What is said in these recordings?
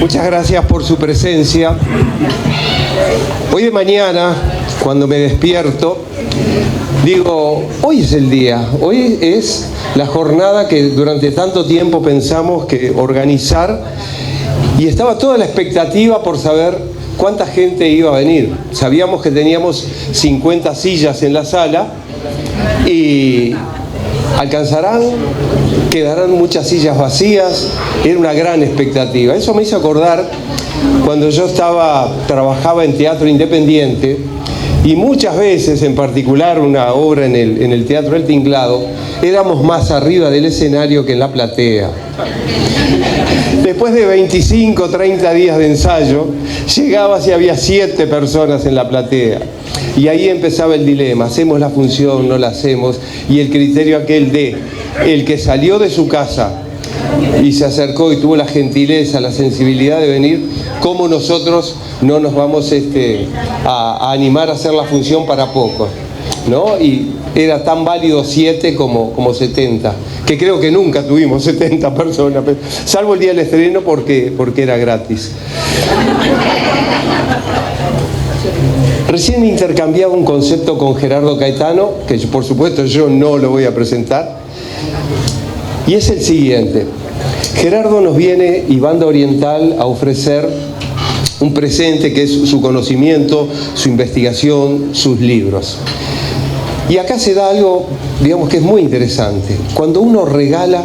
Muchas gracias por su presencia. Hoy de mañana, cuando me despierto, digo, hoy es el día, hoy es la jornada que durante tanto tiempo pensamos que organizar, y estaba toda la expectativa por saber cuánta gente iba a venir. Sabíamos que teníamos 50 sillas en la sala y ¿alcanzarán? ¿Quedarán muchas sillas vacías? Era una gran expectativa. Eso me hizo acordar cuando yo trabajaba en teatro independiente, y muchas veces, en particular una obra en el Teatro El Tinglado, éramos más arriba del escenario que en la platea. Después de 25, 30 días de ensayo, llegabas y había 7 personas en la platea. Y ahí empezaba el dilema, ¿hacemos la función, no la hacemos? Y el criterio aquel de el que salió de su casa y se acercó y tuvo la gentileza, la sensibilidad de venir, ¿cómo nosotros no nos vamos a animar a hacer la función para pocos? ¿No? Y era tan válido 7 como 70, que creo que nunca tuvimos 70 personas, salvo el día del estreno porque era gratis. Recién intercambiaba un concepto con Gerardo Caetano, que por supuesto yo no lo voy a presentar, y es el siguiente. Gerardo nos viene y Banda Oriental a ofrecer un presente que es su conocimiento, su investigación, sus libros. Y acá se da algo, digamos, que es muy interesante. Cuando uno regala,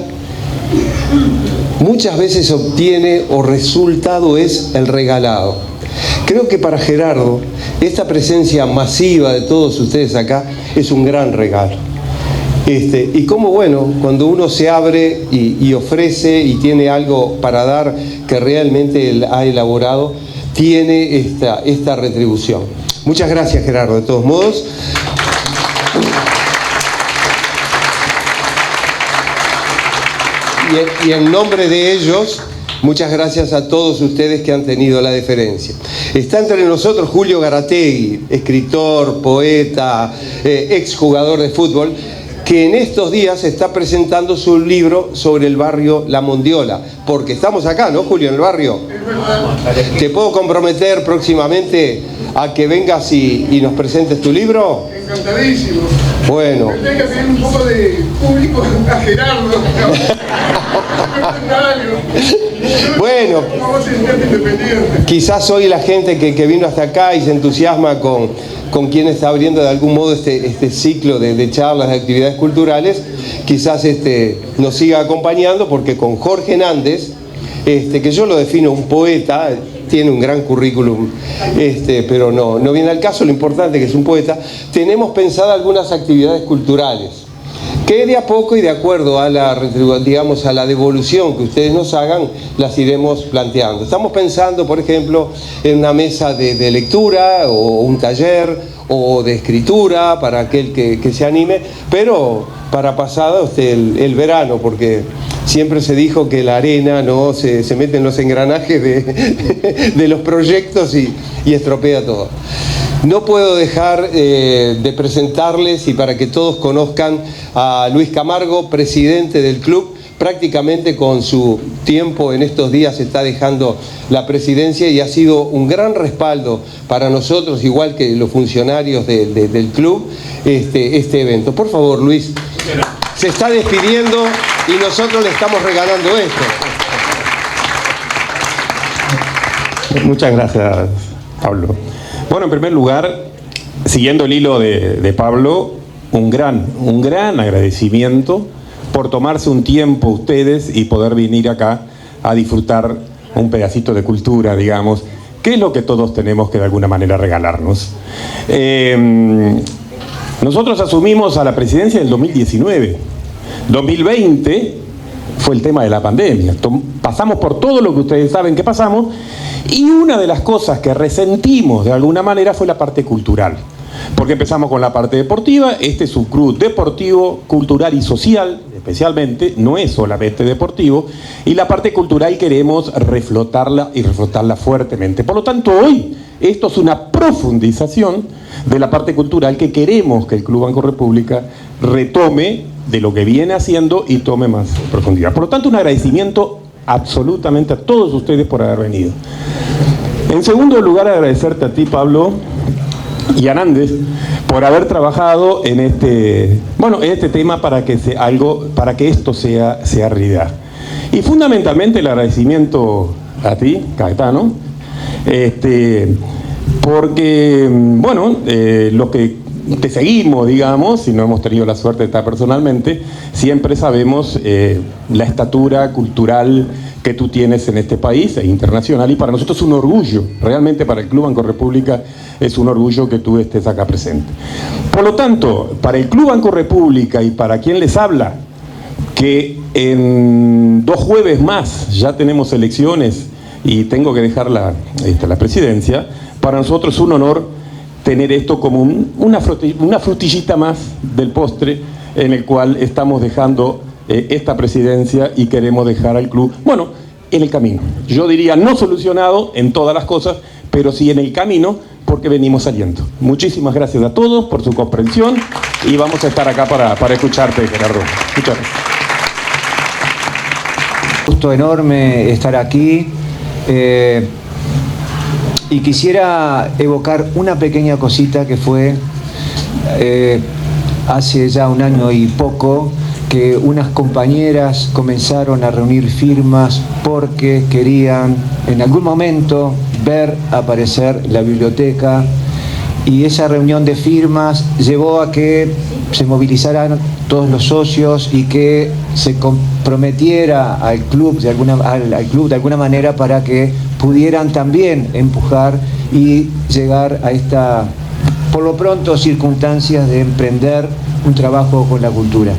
muchas veces obtiene o resultado es el regalado. Creo que para Gerardo, esta presencia masiva de todos ustedes acá es un gran regalo. Y como bueno, cuando uno se abre y ofrece y tiene algo para dar que realmente él ha elaborado, tiene esta retribución. Muchas gracias, Gerardo, de todos modos. Y en nombre de ellos, muchas gracias a todos ustedes que han tenido la deferencia. Está entre nosotros Julio Garategui, escritor, poeta, exjugador de fútbol, que en estos días está presentando su libro sobre el barrio La Mondiola, porque estamos acá, ¿no, Julio, en el barrio? ¿Te puedo comprometer próximamente a que vengas y nos presentes tu libro? Encantadísimo. Bueno. Tendré que tener un poco de público a Gerardo. Bueno, quizás hoy la gente que vino hasta acá y se entusiasma con quien está abriendo de algún modo este ciclo de charlas, de actividades culturales, quizás nos siga acompañando, porque con Jorge Nández, que yo lo defino un poeta, tiene un gran currículum, pero no viene al caso, lo importante es que es un poeta. Tenemos pensadas algunas actividades culturales que de a poco y de acuerdo a la devolución que ustedes nos hagan, las iremos planteando. Estamos pensando, por ejemplo, en una mesa de lectura o un taller o de escritura para aquel que se anime, pero para pasado el verano, porque siempre se dijo que la arena no se mete en los engranajes de los proyectos y estropea todo. No puedo dejar de presentarles, y para que todos conozcan, a Luis Camargo, presidente del club. Prácticamente con su tiempo en estos días está dejando la presidencia y ha sido un gran respaldo para nosotros, igual que los funcionarios del club, este evento. Por favor, Luis, se está despidiendo y nosotros le estamos regalando esto. Muchas gracias, Pablo. Bueno, en primer lugar, siguiendo el hilo de Pablo, un gran agradecimiento por tomarse un tiempo ustedes y poder venir acá a disfrutar un pedacito de cultura, digamos, que es lo que todos tenemos que de alguna manera regalarnos. Nosotros asumimos a la presidencia en el 2019. 2020 fue el tema de la pandemia. Pasamos por todo lo que ustedes saben que pasamos, y una de las cosas que resentimos de alguna manera fue la parte cultural. Porque empezamos con la parte deportiva. Este es un club deportivo, cultural y social, especialmente, no es solamente deportivo, y la parte cultural queremos reflotarla y reflotarla fuertemente. Por lo tanto, hoy esto es una profundización de la parte cultural que queremos que el Club Banco República retome de lo que viene haciendo y tome más profundidad. Por lo tanto, un agradecimiento absolutamente a todos ustedes por haber venido. En segundo lugar, agradecerte a ti, Pablo, y a Nández por haber trabajado en este tema para que esto sea realidad. Y fundamentalmente el agradecimiento a ti, Caetano, porque, los que te seguimos, digamos, y no hemos tenido la suerte de estar personalmente, siempre sabemos la estatura cultural que tú tienes en este país e internacional, y para nosotros es un orgullo, realmente para el Club Banco República es un orgullo que tú estés acá presente. Por lo tanto, para el Club Banco República y para quien les habla, que en 2 jueves más ya tenemos elecciones y tengo que dejar la presidencia, para nosotros es un honor tener esto como una frutillita más del postre en el cual estamos dejando esta presidencia y queremos dejar al club, en el camino. Yo diría no solucionado en todas las cosas, pero sí en el camino, porque venimos saliendo. Muchísimas gracias a todos por su comprensión y vamos a estar acá para escucharte, Gerardo. Muchas gracias. Gusto enorme estar aquí. Y quisiera evocar una pequeña cosita que fue hace ya 1 año y poco, que unas compañeras comenzaron a reunir firmas porque querían en algún momento ver aparecer la biblioteca, y esa reunión de firmas llevó a que se movilizaran todos los socios y que se comprometiera al club de alguna manera para que pudieran también empujar y llegar a esta, por lo pronto, circunstancias de emprender un trabajo con la cultura.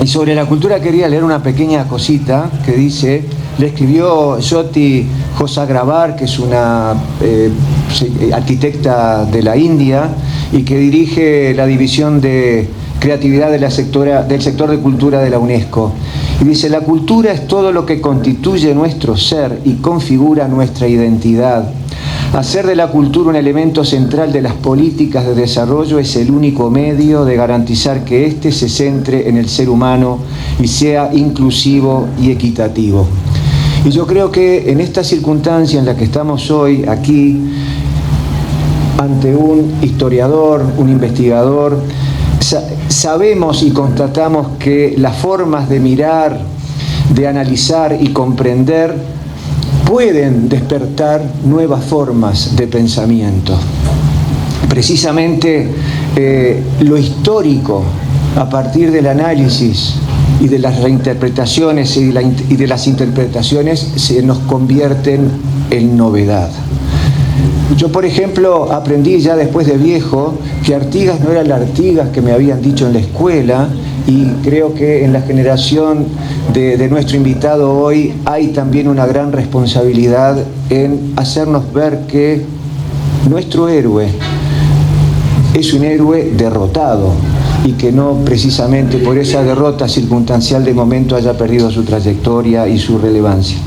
Y sobre la cultura quería leer una pequeña cosita que dice, le escribió Jyoti Hosagrabar, que es una arquitecta de la India y que dirige la división de creatividad del sector de cultura de la UNESCO. Y dice, la cultura es todo lo que constituye nuestro ser y configura nuestra identidad. Hacer de la cultura un elemento central de las políticas de desarrollo es el único medio de garantizar que éste se centre en el ser humano y sea inclusivo y equitativo. Y yo creo que en esta circunstancia en la que estamos hoy aquí, ante un historiador, un investigador, sabemos y constatamos que las formas de mirar, de analizar y comprender pueden despertar nuevas formas de pensamiento. Precisamente lo histórico, a partir del análisis y de las reinterpretaciones y de las interpretaciones, se nos convierten en novedad. Yo, por ejemplo, aprendí ya después de viejo que Artigas no era la Artigas que me habían dicho en la escuela, y creo que en la generación de nuestro invitado hoy hay también una gran responsabilidad en hacernos ver que nuestro héroe es un héroe derrotado y que no precisamente por esa derrota circunstancial de momento haya perdido su trayectoria y su relevancia.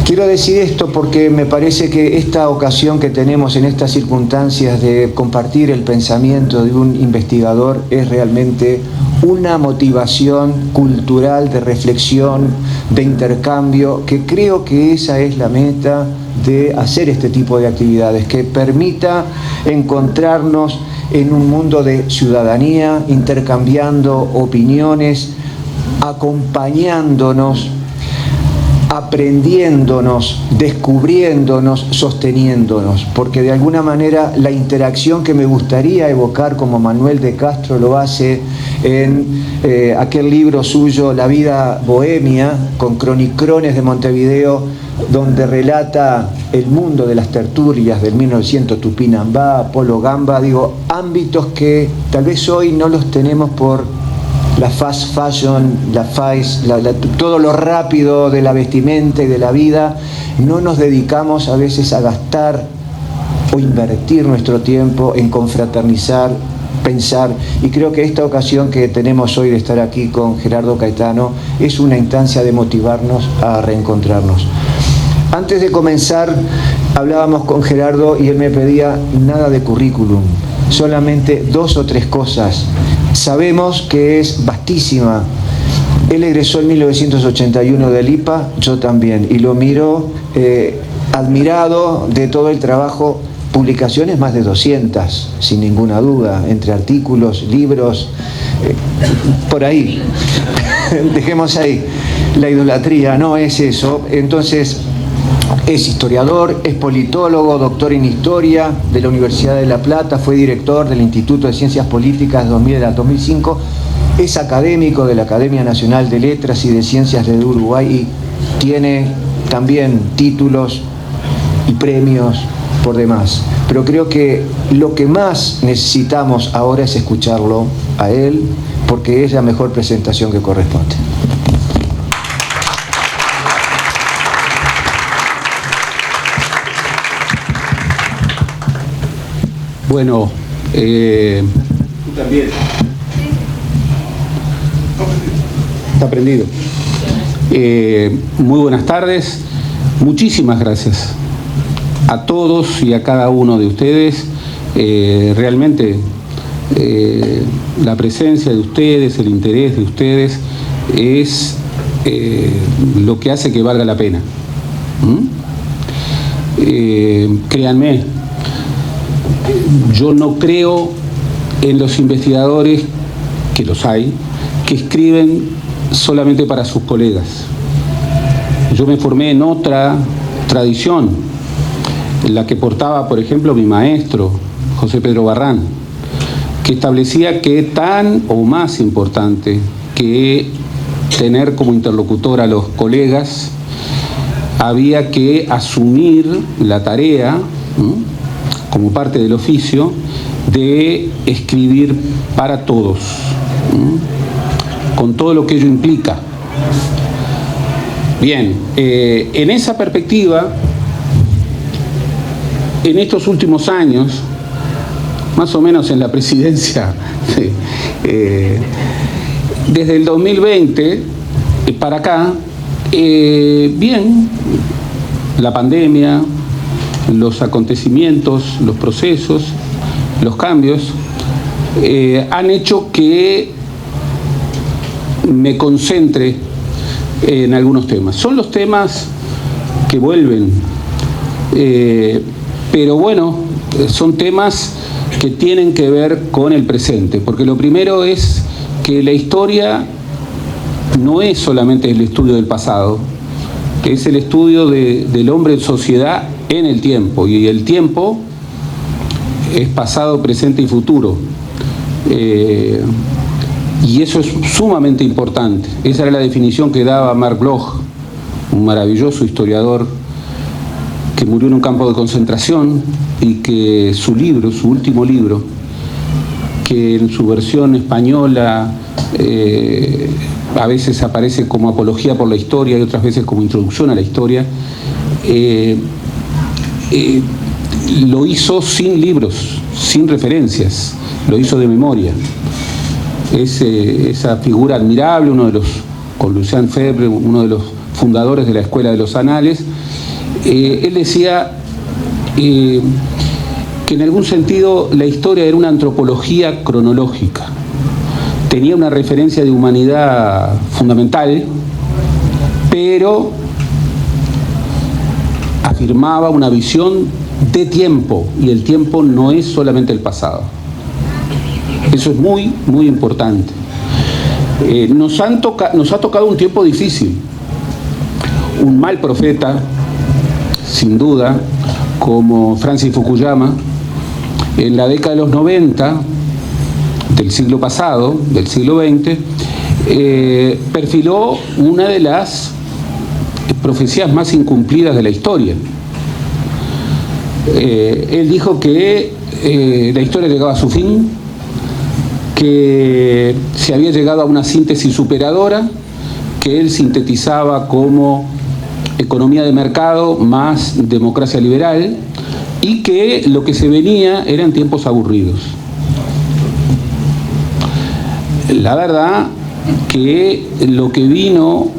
Quiero decir esto porque me parece que esta ocasión que tenemos en estas circunstancias de compartir el pensamiento de un investigador es realmente una motivación cultural de reflexión, de intercambio, que creo que esa es la meta de hacer este tipo de actividades, que permita encontrarnos en un mundo de ciudadanía, intercambiando opiniones, acompañándonos, aprendiéndonos, descubriéndonos, sosteniéndonos, porque de alguna manera la interacción que me gustaría evocar, como Manuel de Castro lo hace en aquel libro suyo, La vida bohemia, con Cronicrones de Montevideo, donde relata el mundo de las tertulias del 1900, Tupinambá, Polo Gamba, ámbitos que tal vez hoy no los tenemos por la fast fashion, todo lo rápido de la vestimenta y de la vida. No nos dedicamos a veces a gastar o invertir nuestro tiempo en confraternizar, pensar, y creo que esta ocasión que tenemos hoy de estar aquí con Gerardo Caetano es una instancia de motivarnos a reencontrarnos. Antes de comenzar, hablábamos con Gerardo y él me pedía nada de currículum, solamente 2 o 3 cosas. Sabemos que es vastísima Él egresó en 1981 del IPA, yo también, y lo miro admirado de todo el trabajo, publicaciones más de 200, sin ninguna duda, entre artículos, libros, por ahí. Dejemos ahí. La idolatría no es eso. Entonces, es historiador, es politólogo, doctor en historia de la Universidad de La Plata, fue director del Instituto de Ciencias Políticas 2000 a 2005, es académico de la Academia Nacional de Letras y de Ciencias de Uruguay y tiene también títulos y premios por demás. Pero creo que lo que más necesitamos ahora es escucharlo a él, porque es la mejor presentación que corresponde. Bueno, tú también. Está prendido. Muy buenas tardes. Muchísimas gracias a todos y a cada uno de ustedes. Realmente la presencia de ustedes, el interés de ustedes es lo que hace que valga la pena. Créanme, yo no creo en los investigadores, que los hay, que escriben solamente para sus colegas. Yo me formé en otra tradición, en la que portaba, por ejemplo, mi maestro, José Pedro Barrán, que establecía que tan o más importante que tener como interlocutor a los colegas, había que asumir la tarea, como parte del oficio, de escribir para todos, con todo lo que ello implica. Bien, en esa perspectiva, en estos últimos años, más o menos en la presidencia, desde el 2020 para acá, bien, la pandemia, los acontecimientos, los procesos, los cambios, han hecho que me concentre en algunos temas. Son los temas que vuelven, pero bueno, son temas que tienen que ver con el presente, porque lo primero es que la historia no es solamente el estudio del pasado, es el estudio del hombre en sociedad en el tiempo, y el tiempo es pasado, presente y futuro. Y eso es sumamente importante. Esa era la definición que daba Mark Bloch, un maravilloso historiador que murió en un campo de concentración, y que su libro, su último libro, que en su versión española a veces aparece como apología por la historia y otras veces como introducción a la historia, lo hizo sin libros, sin referencias, lo hizo de memoria. Esa figura admirable, con Lucien Febvre, uno de los fundadores de la Escuela de los Anales, él decía que en algún sentido la historia era una antropología cronológica. Tenía una referencia de humanidad fundamental, pero afirmaba una visión de tiempo, y el tiempo no es solamente el pasado. Eso es muy, muy importante. Nos ha tocado un tiempo difícil, un mal profeta, sin duda, como Francis Fukuyama, en la década de los 90 del siglo pasado, del siglo XX, perfiló una de las profecías más incumplidas de la historia. Él dijo que la historia llegaba a su fin, que se había llegado a una síntesis superadora, que él sintetizaba como economía de mercado más democracia liberal, y que lo que se venía eran tiempos aburridos. La verdad que lo que vino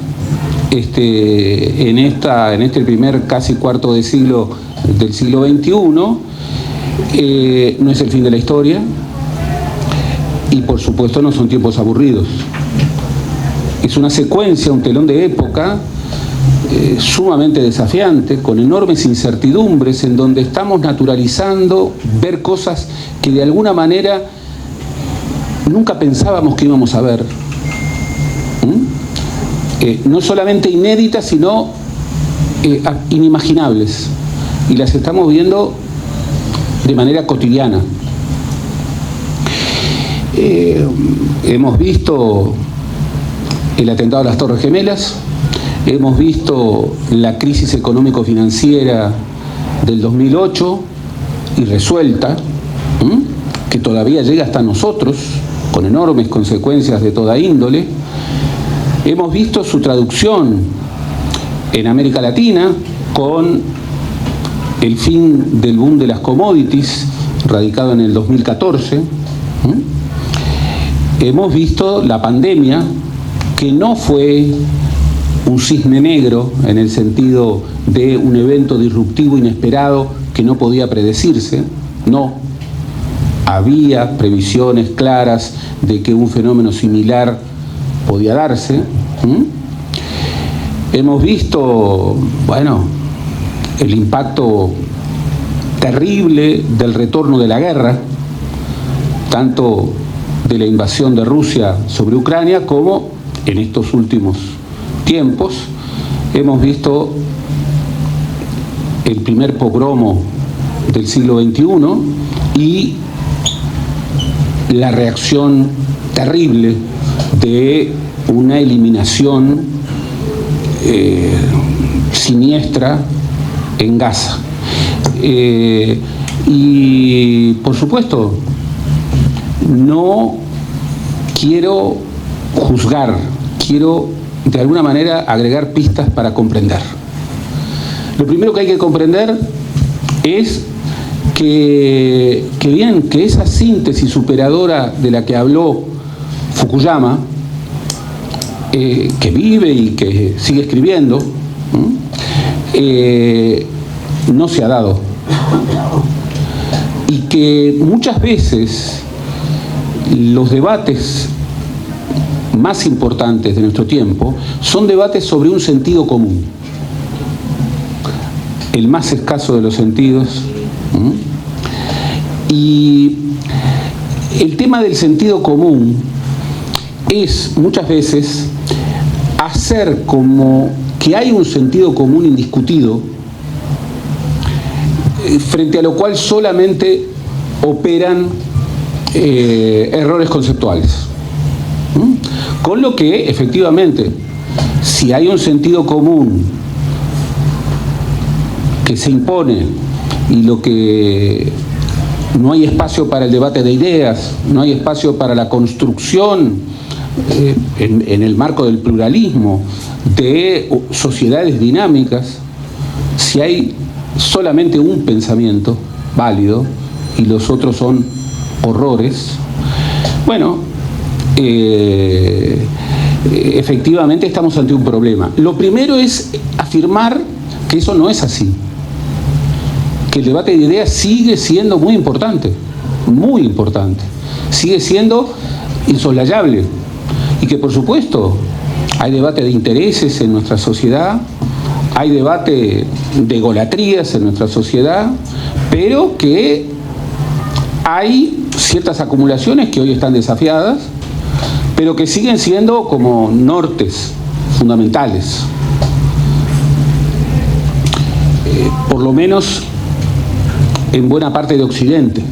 en este primer casi cuarto de siglo del siglo XXI no es el fin de la historia, y por supuesto no son tiempos aburridos. Es una secuencia, un telón de época sumamente desafiante, con enormes incertidumbres, en donde estamos naturalizando ver cosas que de alguna manera nunca pensábamos que íbamos a ver. No solamente inéditas, sino inimaginables. Y las estamos viendo de manera cotidiana. Hemos visto el atentado a las Torres Gemelas, hemos visto la crisis económico-financiera del 2008 irresuelta, que todavía llega hasta nosotros, con enormes consecuencias de toda índole. Hemos visto su traducción en América Latina con el fin del boom de las commodities, radicado en el 2014. Hemos visto la pandemia, que no fue un cisne negro en el sentido de un evento disruptivo inesperado que no podía predecirse. No, había previsiones claras de que un fenómeno similar podía darse. Hemos visto, bueno, el impacto terrible del retorno de la guerra, tanto de la invasión de Rusia sobre Ucrania como en estos últimos tiempos hemos visto el primer pogromo del siglo XXI y la reacción terrible de una eliminación siniestra en Gaza. Y por supuesto, no quiero juzgar, quiero de alguna manera agregar pistas para comprender. Lo primero que hay que comprender es que esa síntesis superadora de la que habló Fukuyama, que vive y que sigue escribiendo, no se ha dado. Y que muchas veces los debates más importantes de nuestro tiempo son debates sobre un sentido común, el más escaso de los sentidos. Y el tema del sentido común es muchas veces hacer como que hay un sentido común indiscutido, frente a lo cual solamente operan errores conceptuales. Con lo que, efectivamente, si hay un sentido común que se impone y lo que no hay espacio para el debate de ideas, no hay espacio para la construcción en el marco del pluralismo de sociedades dinámicas, si hay solamente un pensamiento válido y los otros son horrores, bueno, efectivamente estamos ante un problema. Lo primero es afirmar que eso no es así, que el debate de ideas sigue siendo muy importante, sigue siendo insoslayable, y que por supuesto hay debate de intereses en nuestra sociedad, hay debate de egolatrías en nuestra sociedad, pero que hay ciertas acumulaciones que hoy están desafiadas, pero que siguen siendo como nortes fundamentales, por lo menos en buena parte de Occidente,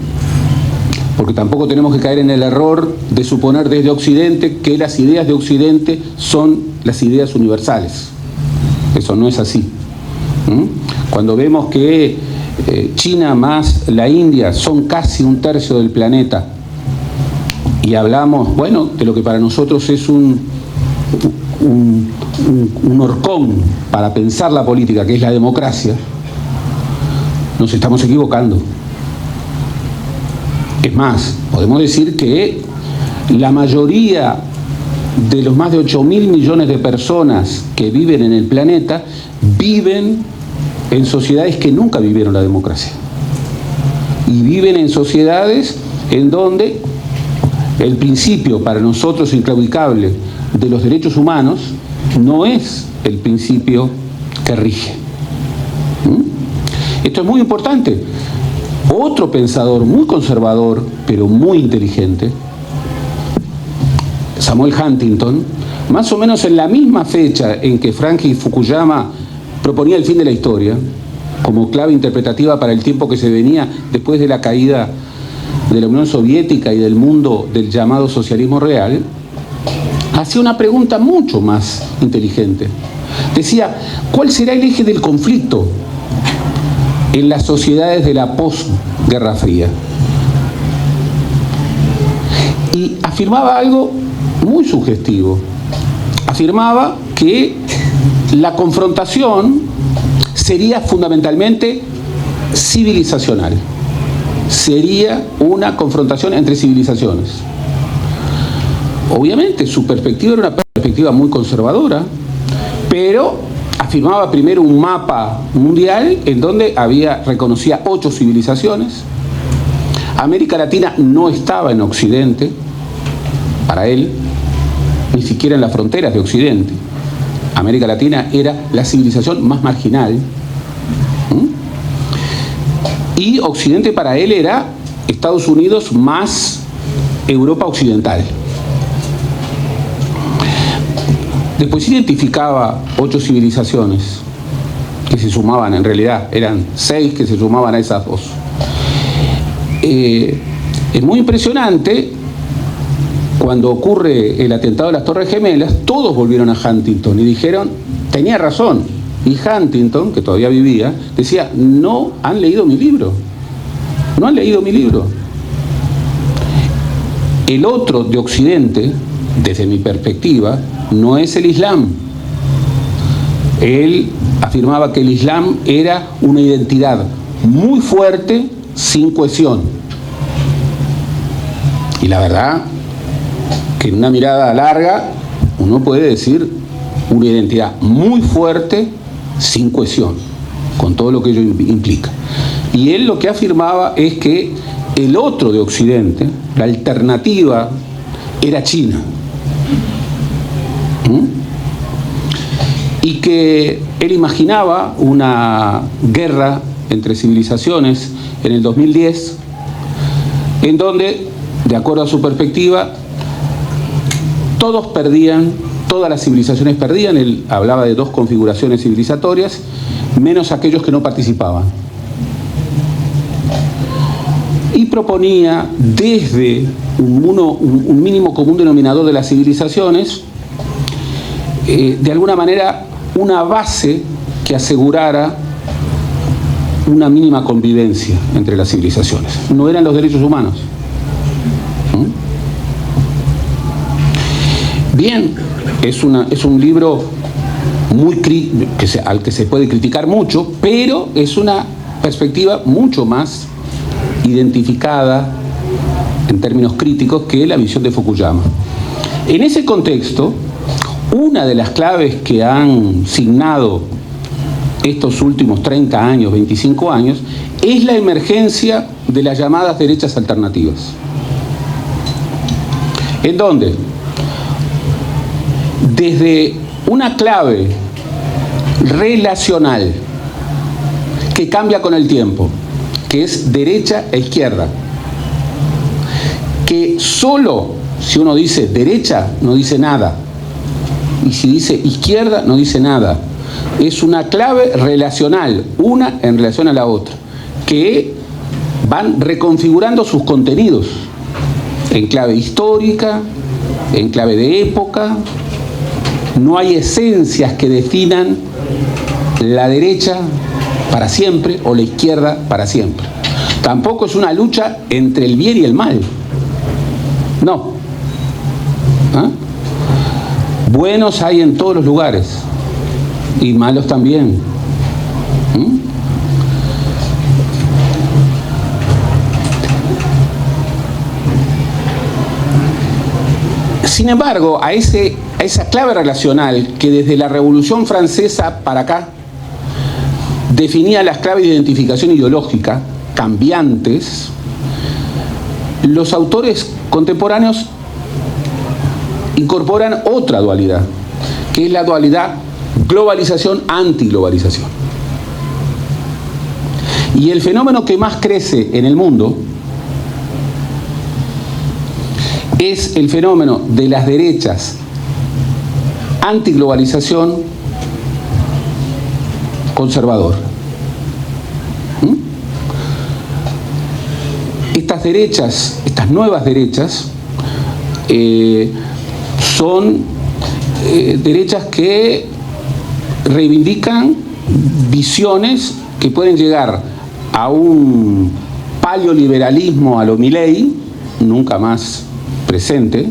porque tampoco tenemos que caer en el error de suponer desde Occidente que las ideas de Occidente son las ideas universales. Eso no es así. Cuando vemos que China más la India son casi un tercio del planeta, y hablamos, bueno, de lo que para nosotros es un horcón para pensar la política, que es la democracia, nos estamos equivocando. Es más, podemos decir que la mayoría de los más de 8.000 millones de personas que viven en el planeta viven en sociedades que nunca vivieron la democracia. Y viven en sociedades en donde el principio para nosotros inclaudicable de los derechos humanos no es el principio que rige. Esto es muy importante. Otro pensador muy conservador, pero muy inteligente, Samuel Huntington, más o menos en la misma fecha en que Francis Fukuyama proponía el fin de la historia, como clave interpretativa para el tiempo que se venía después de la caída de la Unión Soviética y del mundo del llamado socialismo real, hacía una pregunta mucho más inteligente. Decía, ¿cuál será el eje del conflicto en las sociedades de la posguerra fría? Y afirmaba algo muy sugestivo. Afirmaba que la confrontación sería fundamentalmente civilizacional. Sería una confrontación entre civilizaciones. Obviamente su perspectiva era una perspectiva muy conservadora, pero afirmaba primero un mapa mundial en donde reconocía 8 civilizaciones. América Latina no estaba en Occidente, para él, ni siquiera en las fronteras de Occidente. América Latina era la civilización más marginal. Y Occidente para él era Estados Unidos más Europa Occidental. Después identificaba 8 civilizaciones que se sumaban, en realidad eran 6 que se sumaban a esas 2. Es muy impresionante, cuando ocurre el atentado de las Torres Gemelas, todos volvieron a Huntington y dijeron, tenía razón. Y Huntington, que todavía vivía, decía, no han leído mi libro. No han leído mi libro. El otro de Occidente, desde mi perspectiva, no es el Islam. Él afirmaba que el Islam era una identidad muy fuerte, sin cohesión. Y la verdad, que en una mirada larga, uno puede decir una identidad muy fuerte, sin cohesión, con todo lo que ello implica. Y él lo que afirmaba es que el otro de Occidente, la alternativa, era China. Y que él imaginaba una guerra entre civilizaciones en el 2010, en donde, de acuerdo a su perspectiva, todos perdían, todas las civilizaciones perdían. Él hablaba de 2 configuraciones civilizatorias, menos aquellos que no participaban. Y proponía desde un mínimo común denominador de las civilizaciones, de alguna manera una base que asegurara una mínima convivencia entre las civilizaciones. No eran los derechos humanos. Bien, es un libro al que se puede criticar mucho, pero es una perspectiva mucho más identificada en términos críticos que la visión de Fukuyama. En ese contexto, una de las claves que han signado estos últimos 30 años, 25 años, es la emergencia de las llamadas derechas alternativas. ¿En dónde? Desde una clave relacional que cambia con el tiempo, que es derecha e izquierda, que solo si uno dice derecha no dice nada, y si dice izquierda no dice nada. Es una clave relacional, una en relación a la otra, que van reconfigurando sus contenidos en clave histórica, en clave de época. No hay esencias que definan la derecha para siempre o la izquierda para siempre. Tampoco es una lucha entre el bien y el mal. No. Buenos hay en todos los lugares y malos también. Sin embargo, a esa clave relacional que desde la Revolución Francesa para acá definía las claves de identificación ideológica cambiantes, los autores contemporáneos incorporan otra dualidad, que es la dualidad globalización-antiglobalización. Y el fenómeno que más crece en el mundo es el fenómeno de las derechas antiglobalización conservador. Estas derechas, estas nuevas derechas, son derechas que reivindican visiones que pueden llegar a un paleoliberalismo a lo Milei, nunca más presente.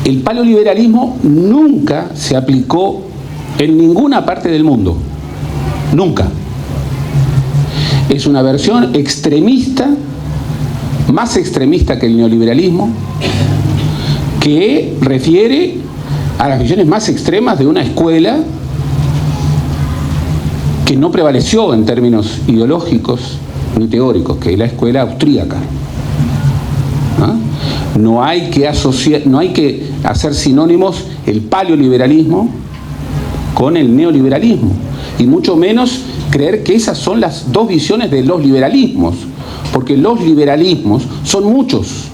El paleoliberalismo nunca se aplicó en ninguna parte del mundo, nunca. Es una versión extremista, más extremista que el neoliberalismo, que refiere a las visiones más extremas de una escuela que no prevaleció en términos ideológicos ni teóricos, que es la escuela austríaca. No hay que asociar, no hay que hacer sinónimos el paleoliberalismo con el neoliberalismo, y mucho menos creer que esas son las dos visiones de los liberalismos, porque los liberalismos son muchos.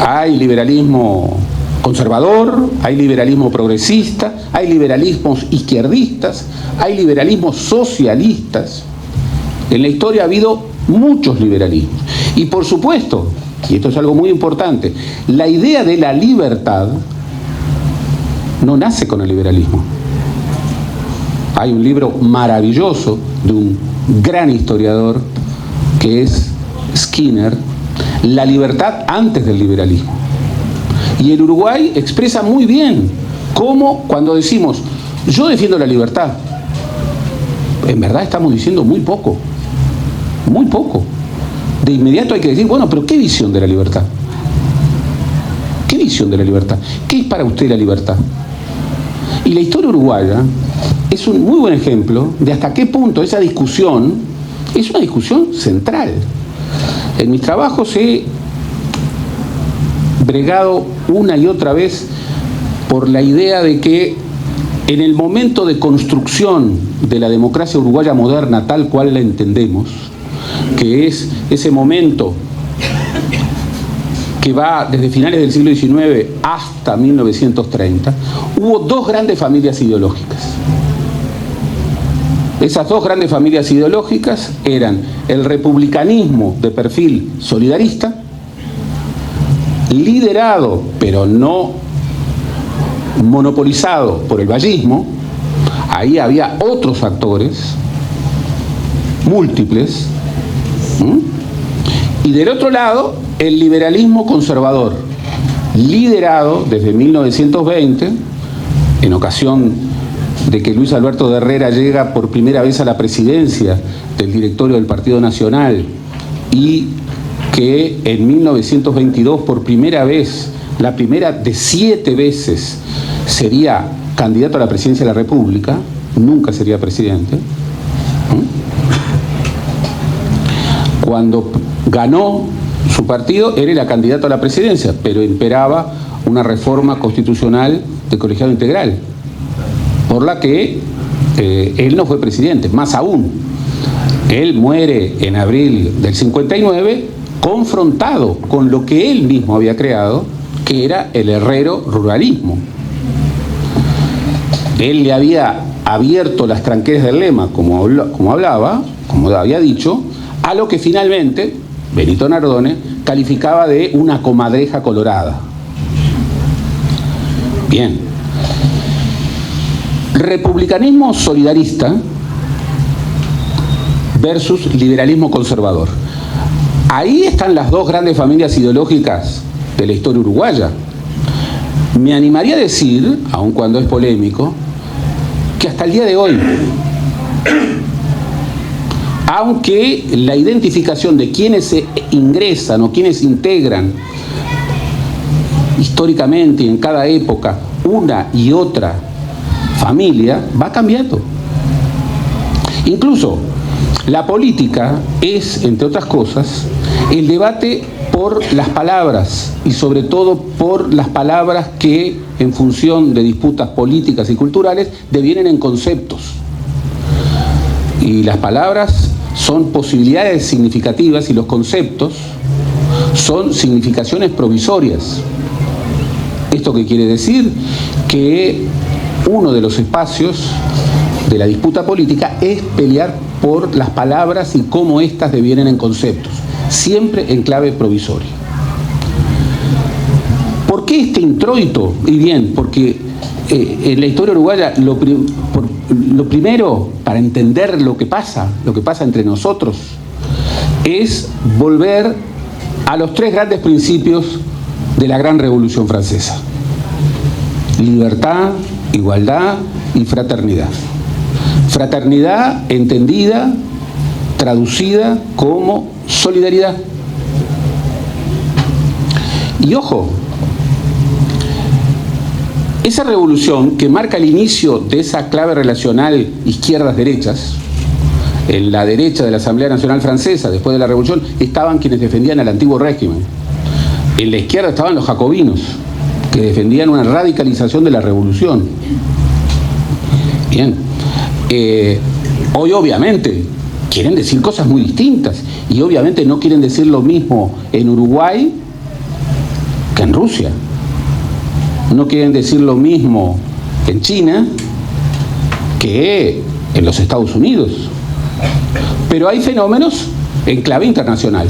Hay liberalismo conservador, hay liberalismo progresista, hay liberalismos izquierdistas, hay liberalismos socialistas. En la historia ha habido muchos liberalismos. Y por supuesto, y esto es algo muy importante, la idea de la libertad no nace con el liberalismo. Hay un libro maravilloso de un gran historiador que es Skinner, La libertad antes del liberalismo. Y el Uruguay expresa muy bien cómo, cuando decimos yo defiendo la libertad, en verdad estamos diciendo muy poco, muy poco. De inmediato hay que decir, bueno, pero ¿qué visión de la libertad? ¿Qué visión de la libertad? ¿Qué es para usted la libertad? Y la historia uruguaya es un muy buen ejemplo de hasta qué punto esa discusión es una discusión central. En mis trabajos he bregado una y otra vez por la idea de que en el momento de construcción de la democracia uruguaya moderna tal cual la entendemos, que es ese momento que va desde finales del siglo XIX hasta 1930, hubo dos grandes familias ideológicas. Esas dos grandes familias ideológicas eran el republicanismo de perfil solidarista, liderado, pero no monopolizado por el vallismo. Ahí había otros actores, múltiples. Y del otro lado, el liberalismo conservador, liderado desde 1920, en ocasión de que Luis Alberto de Herrera llega por primera vez a la presidencia del directorio del Partido Nacional, y que en 1922 por primera vez, la primera de 7 veces, sería candidato a la presidencia de la República, nunca sería presidente. Cuando ganó su partido, él era candidato a la presidencia, pero imperaba una reforma constitucional de colegiado integral, por la que él no fue presidente. Más aún, él muere en abril del 59 confrontado con lo que él mismo había creado, que era el herrero ruralismo. Él le había abierto las tranqueras del lema, como había dicho, a lo que finalmente Benito Nardone calificaba de una comadreja colorada. Bien. Republicanismo solidarista versus liberalismo conservador. Ahí están las dos grandes familias ideológicas de la historia uruguaya. Me animaría a decir, aun cuando es polémico, que hasta el día de hoy, aunque la identificación de quienes se ingresan o quienes integran históricamente y en cada época una y otra familia, va cambiando. Incluso la política es, entre otras cosas, el debate por las palabras, y sobre todo por las palabras que, en función de disputas políticas y culturales, devienen en conceptos. Y las palabras son posibilidades significativas y los conceptos son significaciones provisorias. ¿Esto qué quiere decir? Que uno de los espacios de la disputa política es pelear por las palabras y cómo éstas devienen en conceptos, siempre en clave provisoria. ¿Por qué este introito? Y bien, porque en la historia uruguaya lo primero para entender lo que pasa entre nosotros, es volver a los tres grandes principios de la gran Revolución Francesa: libertad, igualdad y fraternidad. Fraternidad entendida, traducida como solidaridad. Y ojo, esa revolución que marca el inicio de esa clave relacional izquierdas-derechas, en la derecha de la Asamblea Nacional Francesa, después de la revolución, estaban quienes defendían al antiguo régimen. En la izquierda estaban los jacobinos, que defendían una radicalización de la revolución. Bien. Hoy obviamente quieren decir cosas muy distintas, y obviamente no quieren decir lo mismo en Uruguay que en Rusia. No quieren decir lo mismo en China que en los Estados Unidos. Pero hay fenómenos en clave internacional.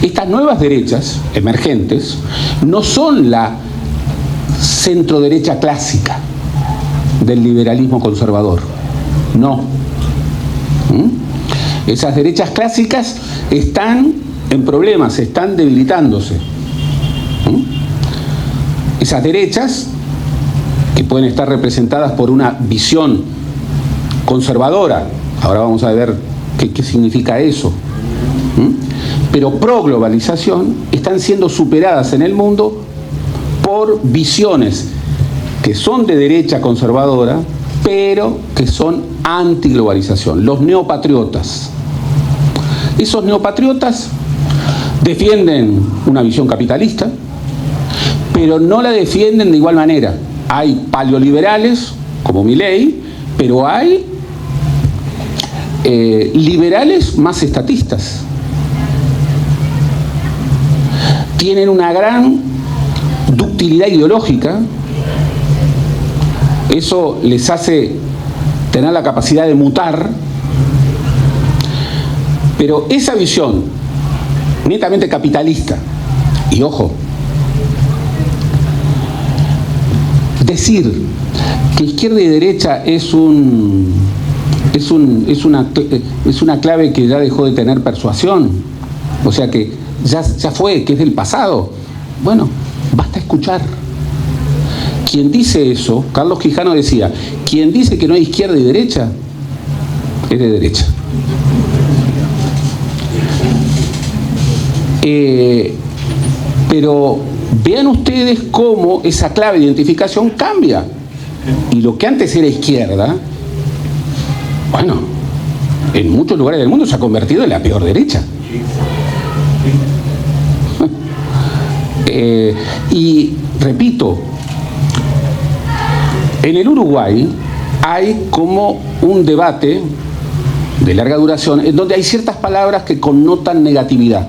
Estas nuevas derechas emergentes no son la centroderecha clásica del liberalismo conservador. No. Esas derechas clásicas están en problemas, están debilitándose. Esas derechas, que pueden estar representadas por una visión conservadora, ahora vamos a ver qué significa eso, pero pro globalización, están siendo superadas en el mundo por visiones que son de derecha conservadora, pero que son antiglobalización, los neopatriotas. Esos neopatriotas defienden una visión capitalista, pero no la defienden de igual manera. Hay paleoliberales, como Milei, pero hay liberales más estatistas. Tienen una gran ductilidad ideológica. Eso les hace tener la capacidad de mutar, pero esa visión netamente capitalista, y ojo, decir que izquierda y derecha es una clave que ya dejó de tener persuasión, o sea que ya fue, que es del pasado. Bueno, basta escuchar. Quien dice eso, Carlos Quijano decía, quien dice que no hay izquierda y derecha, es de derecha. Pero vean ustedes cómo esa clave de identificación cambia. Y lo que antes era izquierda, bueno, en muchos lugares del mundo se ha convertido en la peor derecha. Y repito, en el Uruguay hay como un debate de larga duración en donde hay ciertas palabras que connotan negatividad,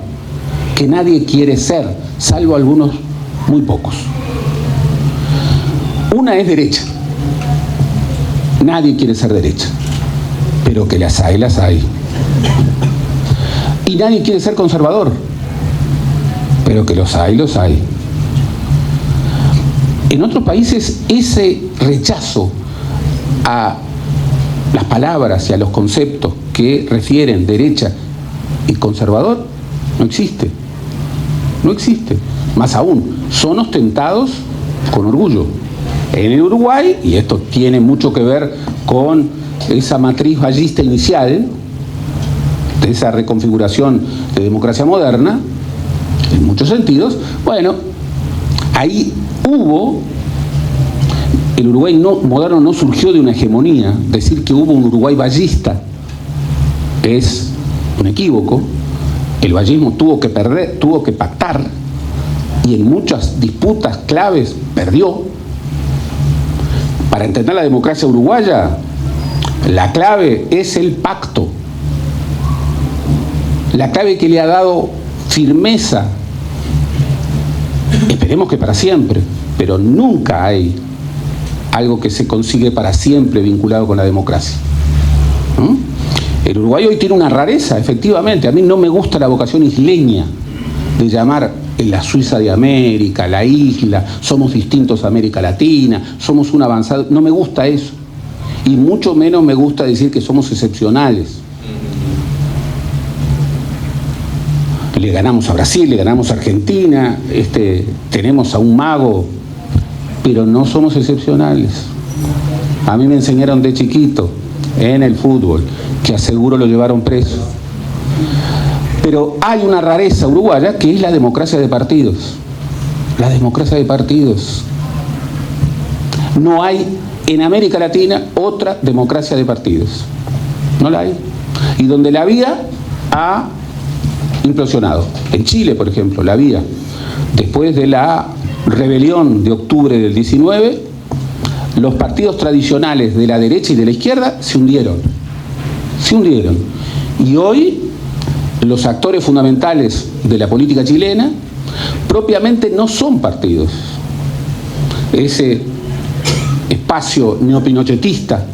que nadie quiere ser, salvo algunos muy pocos. Una es derecha. Nadie quiere ser derecha, pero que las hay, las hay. Y nadie quiere ser conservador, pero que los hay, los hay. En otros países ese rechazo a las palabras y a los conceptos que refieren derecha y conservador no existe. No existe. Más aún, son ostentados con orgullo. En el Uruguay, y esto tiene mucho que ver con esa matriz vallista inicial, de esa reconfiguración de democracia moderna, en muchos sentidos, bueno, ahí hubo, el Uruguay moderno no surgió de una hegemonía. Decir que hubo un Uruguay vallista es un equívoco. El vallismo tuvo que perder, tuvo que pactar, y en muchas disputas claves perdió. Para entender la democracia uruguaya, la clave es el pacto. La clave que le ha dado firmeza, esperemos que para siempre, pero nunca hay algo que se consigue para siempre vinculado con la democracia. El Uruguay hoy tiene una rareza, efectivamente. A mí no me gusta la vocación isleña de llamar la Suiza de América, la isla, somos distintos a América Latina, somos un avanzado. No me gusta eso. Y mucho menos me gusta decir que somos excepcionales. Le ganamos a Brasil, le ganamos a Argentina, tenemos a un mago, pero no somos excepcionales. A mí me enseñaron de chiquito, en el fútbol, que a Seguro lo llevaron preso. Pero hay una rareza uruguaya que es la democracia de partidos. La democracia de partidos. No hay en América Latina otra democracia de partidos. No la hay. Y donde la había ha implosionado. En Chile, por ejemplo, la había. Después de la rebelión de octubre del 19, los partidos tradicionales de la derecha y de la izquierda se hundieron. Se hundieron. Y hoy los actores fundamentales de la política chilena propiamente no son partidos. Ese espacio neopinochetista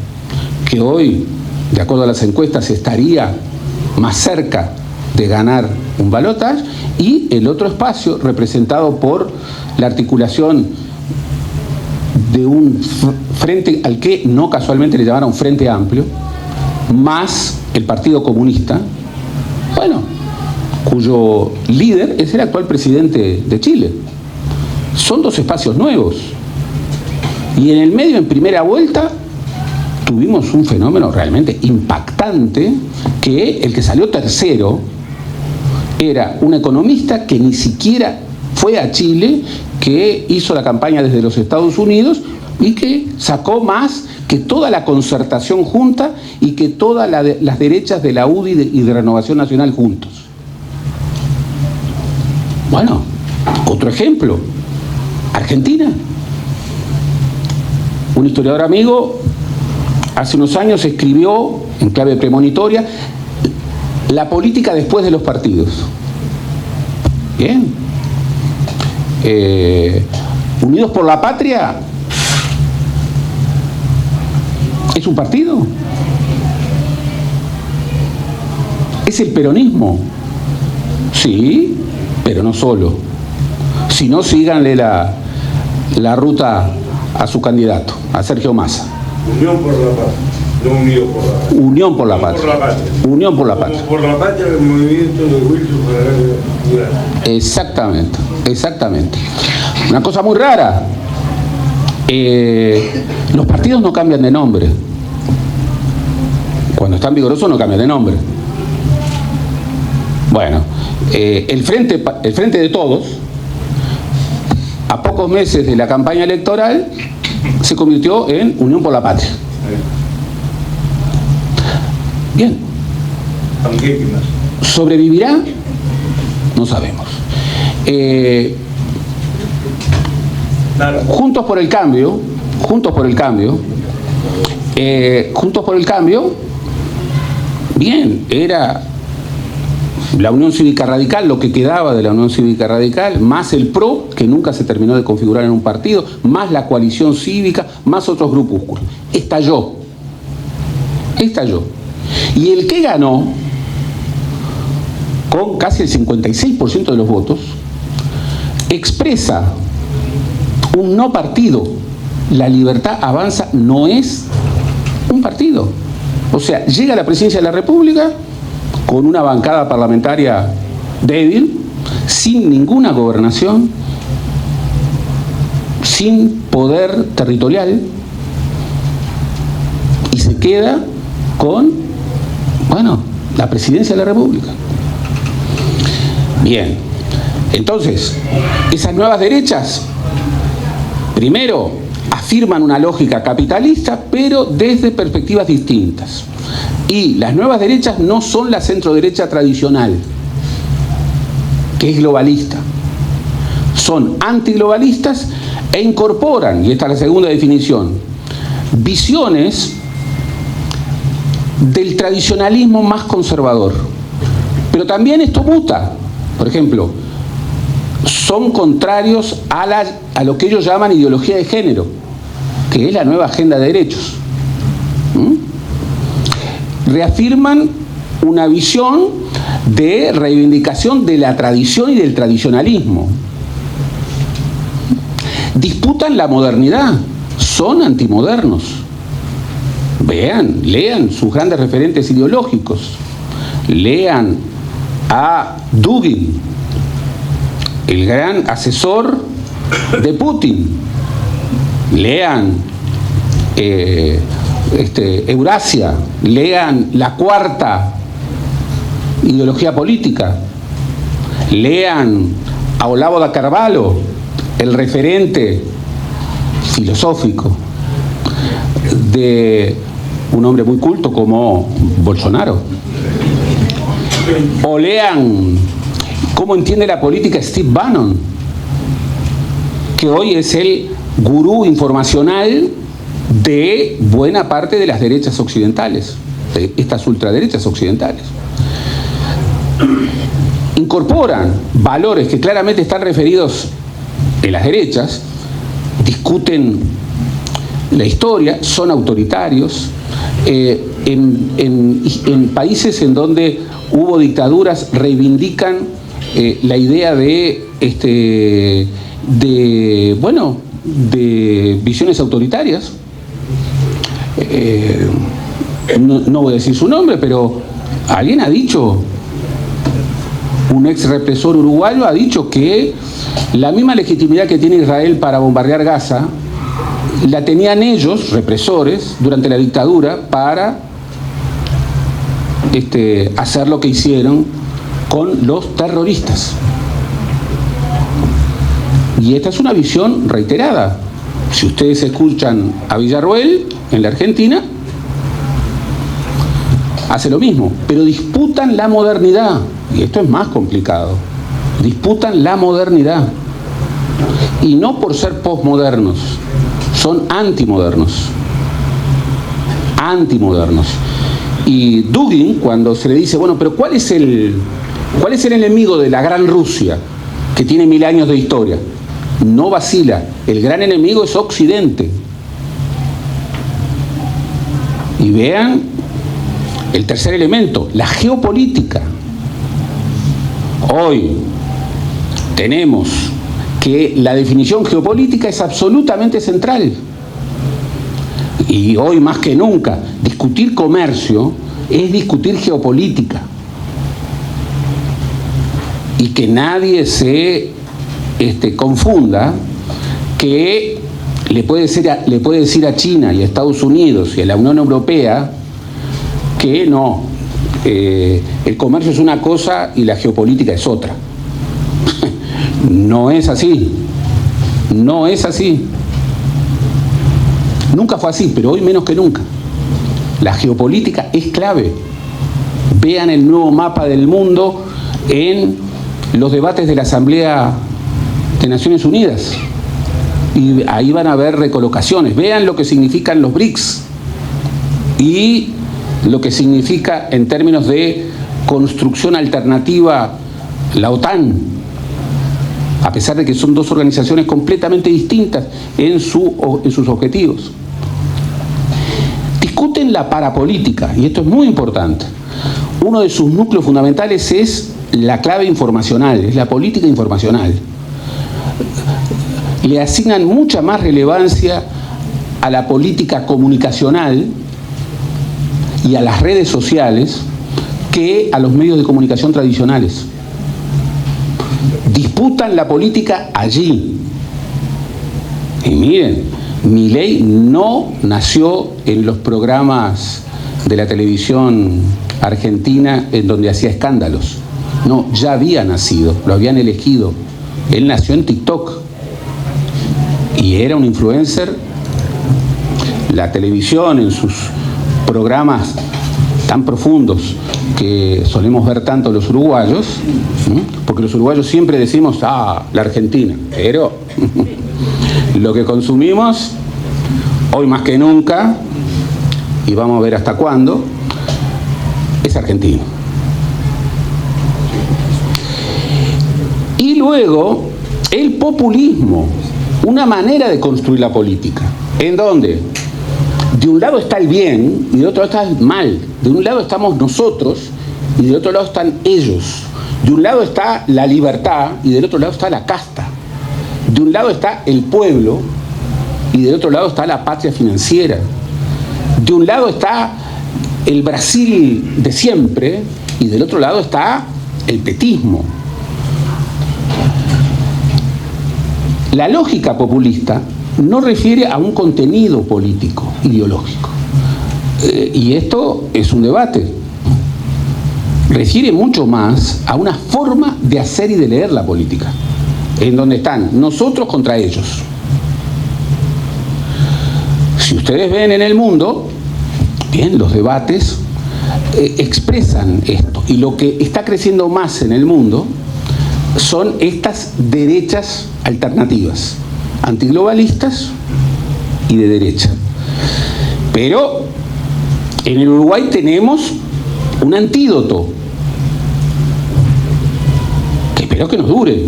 que hoy, de acuerdo a las encuestas, estaría más cerca de ganar un balotaje, y el otro espacio representado por la articulación de un frente al que no casualmente le llamaron Frente Amplio, más el Partido Comunista, bueno, cuyo líder es el actual presidente de Chile. Son dos espacios nuevos. Y en el medio, en primera vuelta, tuvimos un fenómeno realmente impactante, que el que salió tercero era un economista que ni siquiera fue a Chile, que hizo la campaña desde los Estados Unidos y que sacó más que toda la Concertación junta y que todas las derechas de la UDI y de Renovación Nacional juntos. Bueno, otro ejemplo, Argentina. Un historiador amigo hace unos años escribió, en clave premonitoria, la política después de los partidos. Bien. Unidos por la Patria es un partido. Es el peronismo. Sí, pero no solo. Si no, síganle la ruta a su candidato, a Sergio Massa. Unión por la Patria, no Unidos por la Patria. Unión por la Patria. Unión por la Patria. Como por la Patria, el movimiento de Wilson para la ciudad. Exactamente, exactamente. Una cosa muy rara. Los partidos no cambian de nombre. Cuando están vigorosos no cambian de nombre. Bueno, el frente de Todos, a pocos meses de la campaña electoral, se convirtió en Unión por la Patria. Bien. ¿Sobrevivirá? No sabemos. Juntos por el Cambio, bien, era la Unión Cívica Radical, lo que quedaba de la Unión Cívica Radical, más el PRO, que nunca se terminó de configurar en un partido, más la coalición cívica, más otros grupúsculos. Estalló. Y el que ganó, con casi el 56% de los votos, expresa un no partido. La Libertad Avanza no es un partido. O sea, llega a la presidencia de la República con una bancada parlamentaria débil, sin ninguna gobernación, sin poder territorial, y se queda con, bueno, la presidencia de la República. Bien, entonces, esas nuevas derechas, primero, afirman una lógica capitalista, pero desde perspectivas distintas. Y las nuevas derechas no son la centroderecha tradicional. que es globalista. Son antiglobalistas e incorporan, y esta es la segunda definición, visiones del tradicionalismo más conservador. Pero también esto muta. Por ejemplo, son contrarios a lo que ellos llaman ideología de género, que es la nueva agenda de derechos. Reafirman una visión de reivindicación de la tradición y del tradicionalismo. Disputan la modernidad, son antimodernos. Vean, lean sus grandes referentes ideológicos. Lean a Dugin, el gran asesor de Putin. Lean Eurasia, lean la cuarta ideología política, lean a Olavo da Carvalho, el referente filosófico de un hombre muy culto como Bolsonaro, o lean cómo entiende la política Steve Bannon, que hoy es el gurú informacional de buena parte de las derechas occidentales, de estas ultraderechas occidentales. Incorporan valores que claramente están referidos en las derechas, discuten la historia, son autoritarios. En países en donde hubo dictaduras reivindican la idea de visiones autoritarias. No voy a decir su nombre, pero alguien ha dicho, un ex represor uruguayo ha dicho que la misma legitimidad que tiene Israel para bombardear Gaza la tenían ellos, represores, durante la dictadura para hacer lo que hicieron con los terroristas. Y esta es una visión reiterada. Si ustedes escuchan a Villarroel en la Argentina, hace lo mismo, pero disputan la modernidad, y esto es más complicado. Disputan la modernidad, y no por ser posmodernos, son antimodernos. Antimodernos. Y Dugin, cuando se le dice, bueno, pero ¿cuál es el enemigo de la gran Rusia, que tiene 1000 años de historia? No vacila, el gran enemigo es Occidente. Y vean el tercer elemento, la geopolítica. Hoy tenemos que la definición geopolítica es absolutamente central. Y hoy más que nunca, discutir comercio es discutir geopolítica. Y que nadie se confunda que le puede decir a China y a Estados Unidos y a la Unión Europea que no, el comercio es una cosa y la geopolítica es otra. No es así. No es así. Nunca fue así, pero hoy menos que nunca. La geopolítica es clave. Vean el nuevo mapa del mundo en los debates de la Asamblea de Naciones Unidas. Y ahí van a haber recolocaciones. Vean lo que significan los BRICS y lo que significa en términos de construcción alternativa la OTAN, a pesar de que son dos organizaciones completamente distintas en sus objetivos. Discuten la parapolítica, y esto es muy importante. Uno de sus núcleos fundamentales es la clave informacional, es la política informacional. Le asignan mucha más relevancia a la política comunicacional y a las redes sociales que a los medios de comunicación tradicionales. Disputan la política allí. Y miren, Milei no nació en los programas de la televisión argentina en donde hacía escándalos. No, ya había nacido, lo habían elegido. Él nació en TikTok y era un influencer. La televisión en sus programas tan profundos que solemos ver tanto los uruguayos, porque los uruguayos siempre decimos, la Argentina, pero lo que consumimos hoy más que nunca, y vamos a ver hasta cuándo, es argentino. Y luego, el populismo, una manera de construir la política, en donde de un lado está el bien y de otro lado está el mal. De un lado estamos nosotros y del otro lado están ellos. De un lado está la libertad y del otro lado está la casta. De un lado está el pueblo y del otro lado está la patria financiera. De un lado está el Brasil de siempre y del otro lado está el petismo. La lógica populista no refiere a un contenido político, ideológico. Y esto es un debate. Refiere mucho más a una forma de hacer y de leer la política, en donde están nosotros contra ellos. Si ustedes ven en el mundo, bien, los debates expresan esto. Y lo que está creciendo más en el mundo son estas derechas alternativas, antiglobalistas y de derecha. Pero en el Uruguay tenemos un antídoto, que espero que nos dure,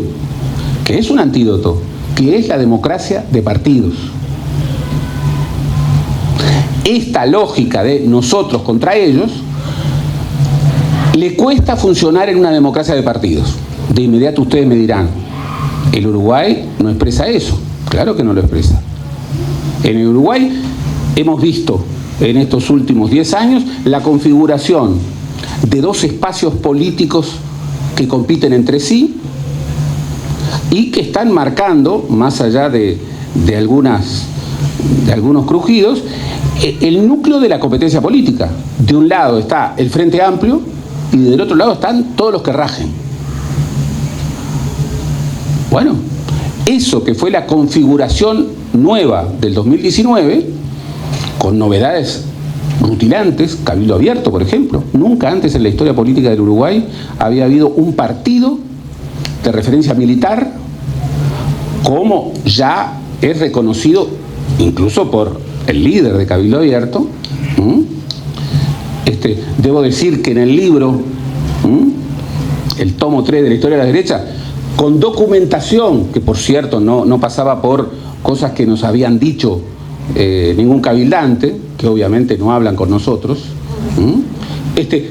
que es un antídoto, que es la democracia de partidos. Esta lógica de nosotros contra ellos le cuesta funcionar en una democracia de partidos. De inmediato ustedes me dirán, el Uruguay no expresa eso. Claro que no lo expresa. En el Uruguay hemos visto en estos últimos 10 años la configuración de dos espacios políticos que compiten entre sí y que están marcando, más allá de algunos crujidos, el núcleo de la competencia política. De un lado está el Frente Amplio y del otro lado están todos los que rajen. Bueno, eso que fue la configuración nueva del 2019, con novedades rutilantes, Cabildo Abierto, por ejemplo. Nunca antes en la historia política del Uruguay había habido un partido de referencia militar, como ya es reconocido incluso por el líder de Cabildo Abierto. Debo decir que en el libro, el tomo 3 de la historia de la derecha, con documentación, que por cierto no pasaba por cosas que nos habían dicho ningún cabildante, que obviamente no hablan con nosotros,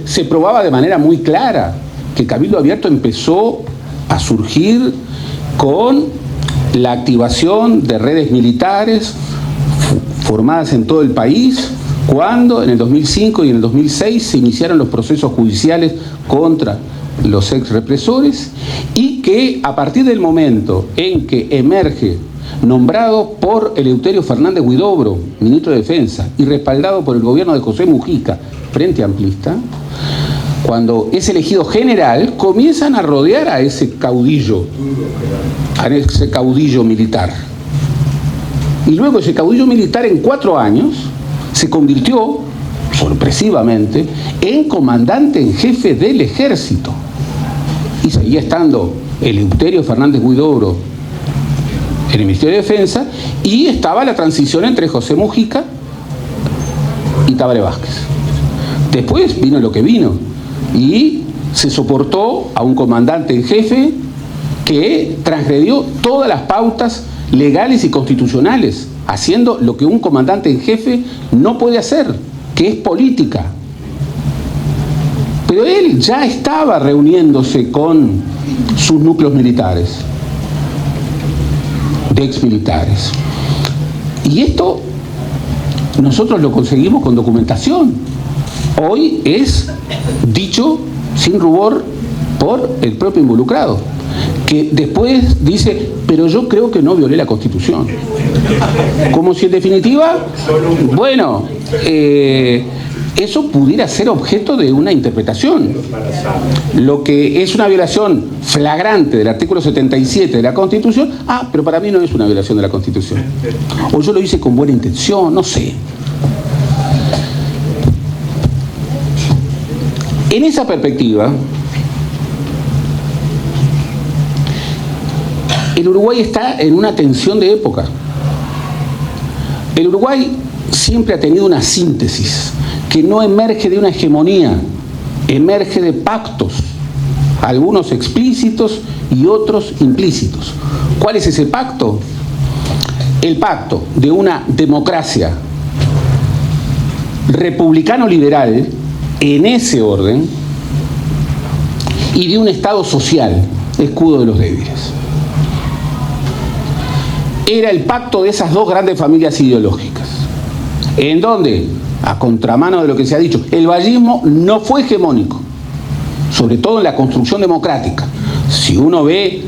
se probaba de manera muy clara que Cabildo Abierto empezó a surgir con la activación de redes militares formadas en todo el país, cuando en el 2005 y en el 2006 se iniciaron los procesos judiciales contra los ex represores, y que a partir del momento en que emerge, nombrado por Eleuterio Fernández Huidobro, ministro de Defensa, y respaldado por el gobierno de José Mujica, Frente Amplista, cuando es elegido general, comienzan a rodear a ese caudillo militar. Y luego ese caudillo militar en 4 años se convirtió, sorpresivamente, en comandante en jefe del ejército. Y seguía estando Eleuterio Fernández Huidobro en el Ministerio de Defensa, y estaba la transición entre José Mujica y Tabaré Vázquez. Después vino lo que vino, y se soportó a un comandante en jefe que transgredió todas las pautas legales y constitucionales, haciendo lo que un comandante en jefe no puede hacer, que es política. Pero él ya estaba reuniéndose con sus núcleos militares, de exmilitares. Y esto nosotros lo conseguimos con documentación. Hoy es dicho sin rubor por el propio involucrado, que después dice, pero yo creo que no violé la Constitución. Como si en definitiva, bueno, eso pudiera ser objeto de una interpretación. Lo que es una violación flagrante del artículo 77 de la Constitución, pero para mí no es una violación de la Constitución. O yo lo hice con buena intención, no sé. En esa perspectiva, el Uruguay está en una tensión de época. El Uruguay siempre ha tenido una síntesis que no emerge de una hegemonía, emerge de pactos, algunos explícitos y otros implícitos. ¿Cuál es ese pacto? El pacto de una democracia republicano-liberal en ese orden y de un Estado social, escudo de los débiles. Era el pacto de esas dos grandes familias ideológicas, en donde, a contramano de lo que se ha dicho, el vallismo no fue hegemónico, sobre todo en la construcción democrática. Si uno ve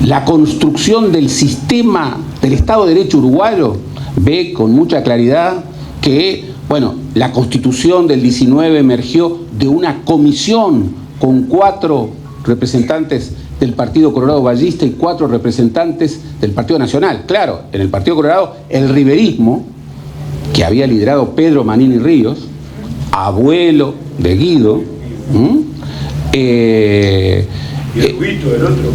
la construcción del sistema del Estado de Derecho uruguayo, ve con mucha claridad que, bueno, la Constitución del 19 emergió de una comisión con 4 representantes del Partido Colorado Vallista y 4 representantes del Partido Nacional. Claro, en el Partido Colorado, el riverismo, que había liderado Pedro Manini Ríos, abuelo de Guido, ¿Y el Huguito, del otro?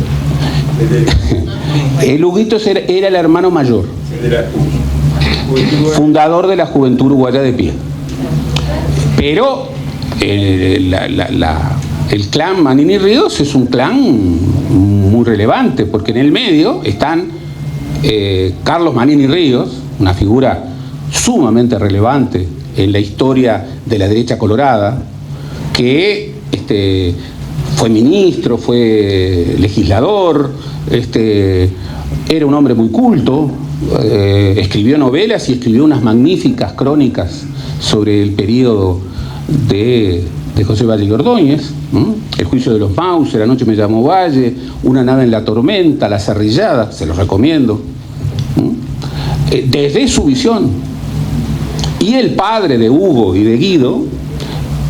el Huguito era el hermano mayor, De la Juventud. fundador de la Juventud Uruguaya de Pie. Pero el clan Manini Ríos es un clan muy relevante, porque en el medio están Carlos Manini Ríos, una figura sumamente relevante en la historia de la derecha colorada, que fue ministro, fue legislador, era un hombre muy culto, escribió novelas y escribió unas magníficas crónicas sobre el periodo de José Valle y Ordóñez, El juicio de los Mauser, Anoche me llamó Valle, Una nave en la tormenta, La cerrillada, se los recomiendo, desde su visión. Y el padre de Hugo y de Guido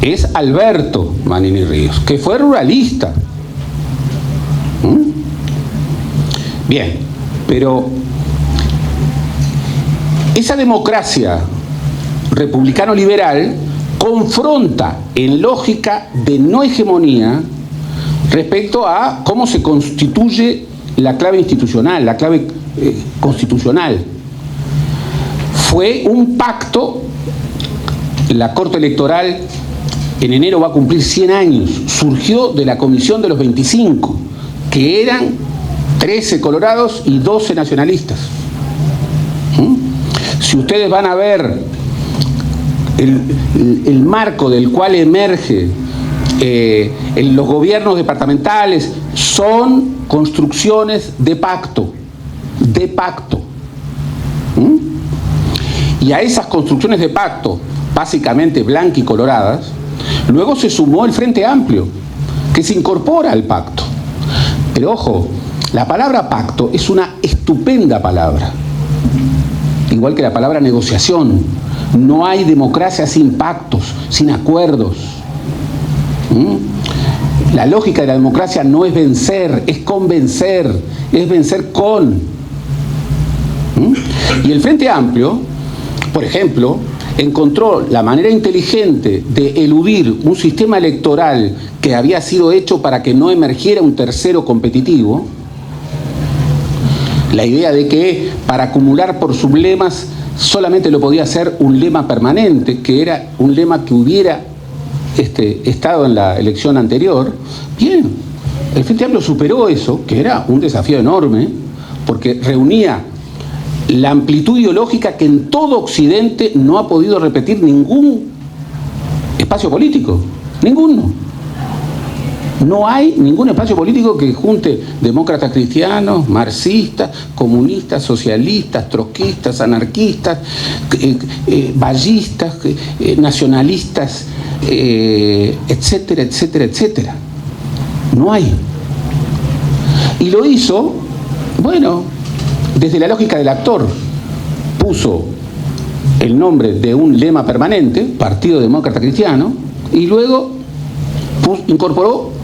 es Alberto Manini Ríos, que fue ruralista. Bien, pero esa democracia republicano-liberal confronta en lógica de no hegemonía respecto a cómo se constituye la clave institucional, la clave constitucional. Fue un pacto, la Corte Electoral en enero va a cumplir 100 años, surgió de la Comisión de los 25, que eran 13 colorados y 12 nacionalistas. Si ustedes van a ver el marco del cual emerge los gobiernos departamentales, son construcciones de pacto, y a esas construcciones de pacto, básicamente blancas y coloradas, luego se sumó el Frente Amplio, que se incorpora al pacto. Pero ojo, la palabra pacto es una estupenda palabra, igual que la palabra negociación. No hay democracia sin pactos, sin acuerdos. La lógica de la democracia no es vencer, es convencer, es vencer con. Y el Frente Amplio, por ejemplo, encontró la manera inteligente de eludir un sistema electoral que había sido hecho para que no emergiera un tercero competitivo. La idea de que para acumular por sublemas solamente lo podía hacer un lema permanente, que era un lema que hubiera estado en la elección anterior. Bien, el Frente Amplio superó eso, que era un desafío enorme, porque reunía la amplitud ideológica que en todo Occidente no ha podido repetir ningún espacio político, ninguno. No hay ningún espacio político que junte demócratas cristianos, marxistas, comunistas, socialistas, trotskistas, anarquistas, vallistas, nacionalistas, etcétera, etcétera, etcétera. No hay. Y lo hizo, bueno, desde la lógica del actor. Puso el nombre de un lema permanente, Partido Demócrata Cristiano, y luego incorporó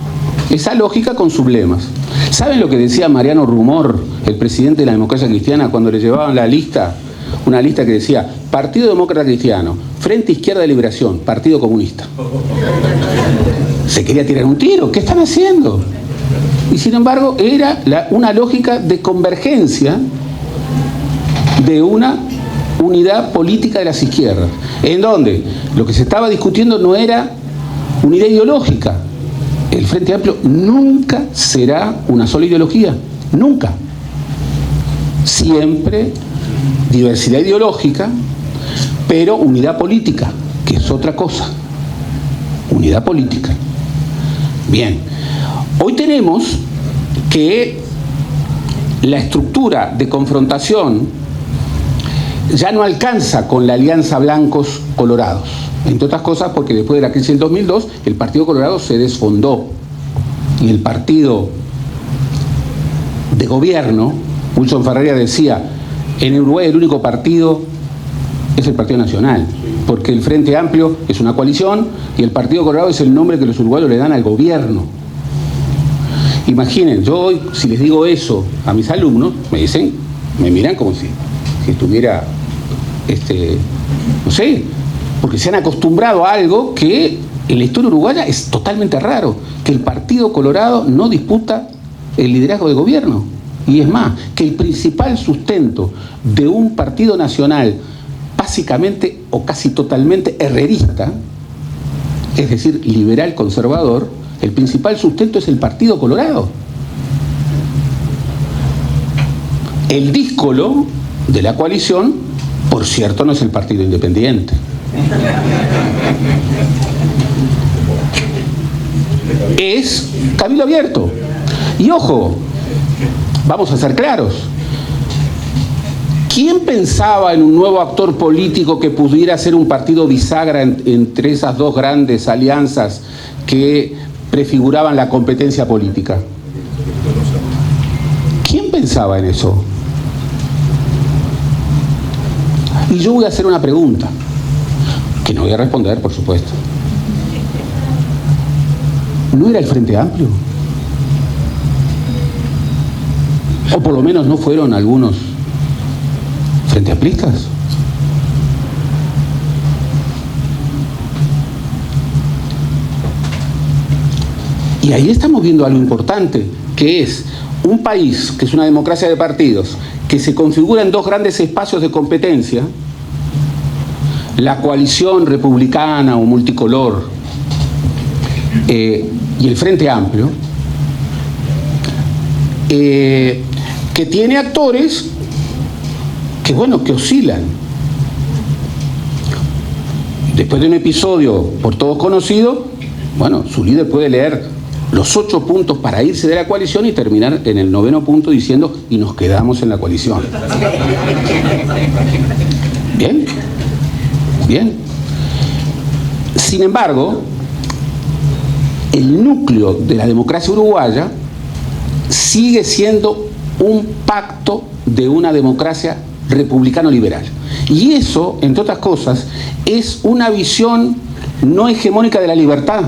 esa lógica con sublemas. ¿Saben lo que decía Mariano Rumor, el presidente de la Democracia Cristiana, cuando le llevaban la lista, una lista que decía Partido Demócrata Cristiano, Frente Izquierda de Liberación, Partido Comunista. Se quería tirar un tiro. ¿Qué están haciendo? Y sin embargo, era una lógica de convergencia de una unidad política de las izquierdas, en donde lo que se estaba discutiendo no era unidad ideológica. El Frente Amplio nunca será una sola ideología, nunca. Siempre diversidad ideológica, pero unidad política, que es otra cosa. Unidad política. Bien, hoy tenemos que la estructura de confrontación ya no alcanza con la alianza blancos-colorados. Entre otras cosas porque después de la crisis del 2002 el Partido Colorado se desfondó y el partido de gobierno, Wilson Ferreira decía, en Uruguay el único partido es el Partido Nacional, porque el Frente Amplio es una coalición y el Partido Colorado es el nombre que los uruguayos le dan al gobierno. Imaginen, yo hoy si les digo eso a mis alumnos, me miran como si estuviera, no sé, porque se han acostumbrado a algo que en la historia uruguaya es totalmente raro, que el Partido Colorado no disputa el liderazgo de gobierno. Y es más, que el principal sustento de un partido nacional básicamente o casi totalmente herrerista, es decir, liberal conservador, el principal sustento es el Partido Colorado. El díscolo de la coalición, por cierto, no es el Partido Independiente. Es Cabildo Abierto. Y ojo, vamos a ser claros. ¿Quién pensaba en un nuevo actor político que pudiera ser un partido bisagra entre esas dos grandes alianzas que prefiguraban la competencia política? ¿Quién pensaba en eso? Y yo voy a hacer una pregunta, que no voy a responder, por supuesto. ¿No era el Frente Amplio? O por lo menos no fueron algunos Frente Amplistas. Y ahí estamos viendo algo importante, que es un país que es una democracia de partidos, que se configura en dos grandes espacios de competencia, la coalición republicana o multicolor y el Frente Amplio, que tiene actores que, bueno, que oscilan. Después de un episodio por todos conocido, bueno, su líder puede leer los 8 puntos para irse de la coalición y terminar en el 9º punto diciendo, y nos quedamos en la coalición. Bien, bien. Sin embargo, el núcleo de la democracia uruguaya sigue siendo un pacto de una democracia republicano-liberal. Y eso, entre otras cosas, es una visión no hegemónica de la libertad.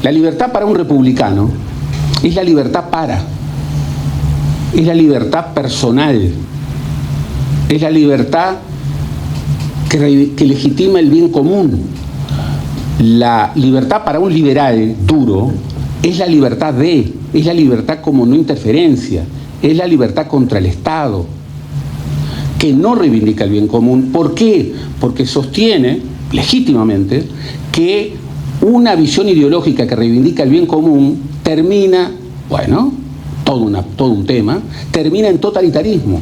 La libertad para un republicano es la libertad es la libertad personal, es la libertad que legitima el bien común. La libertad para un liberal duro es la libertad es la libertad como no interferencia, es la libertad contra el Estado, que no reivindica el bien común. ¿Por qué? Porque sostiene, legítimamente, que una visión ideológica que reivindica el bien común termina, bueno, todo un tema, termina en totalitarismo,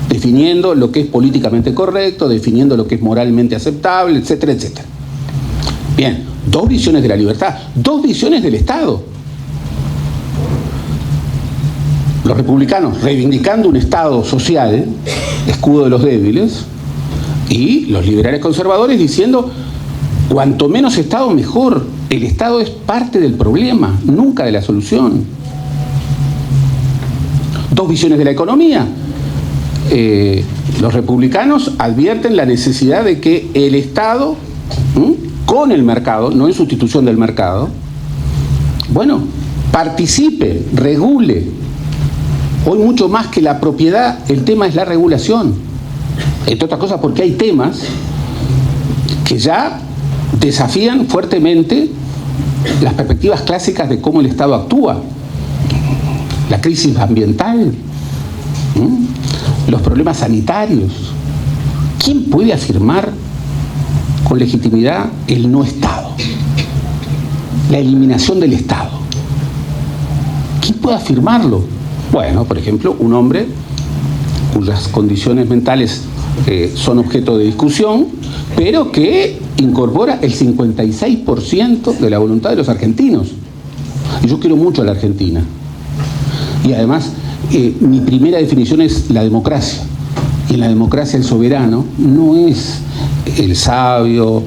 definiendo lo que es políticamente correcto, definiendo lo que es moralmente aceptable, etcétera, etcétera. Bien, dos visiones de la libertad, dos visiones del Estado. Los republicanos reivindicando un Estado social, escudo de los débiles, y los liberales conservadores diciendo, cuanto menos Estado mejor, el Estado es parte del problema, nunca de la solución. Dos visiones de la economía. Los republicanos advierten la necesidad de que el Estado, con el mercado, no en sustitución del mercado, bueno, participe, regule. Hoy mucho más que la propiedad, el tema es la regulación. Entre otras cosas porque hay temas que ya desafían fuertemente las perspectivas clásicas de cómo el Estado actúa. La crisis ambiental, los problemas sanitarios. ¿Quién puede afirmar con legitimidad el no Estado? La eliminación del Estado. ¿Quién puede afirmarlo? Bueno, por ejemplo, un hombre cuyas condiciones mentales son objeto de discusión, pero que incorpora el 56% de la voluntad de los argentinos. Y yo quiero mucho a la Argentina. Y además, mi primera definición es la democracia. Y en la democracia el soberano no es el sabio,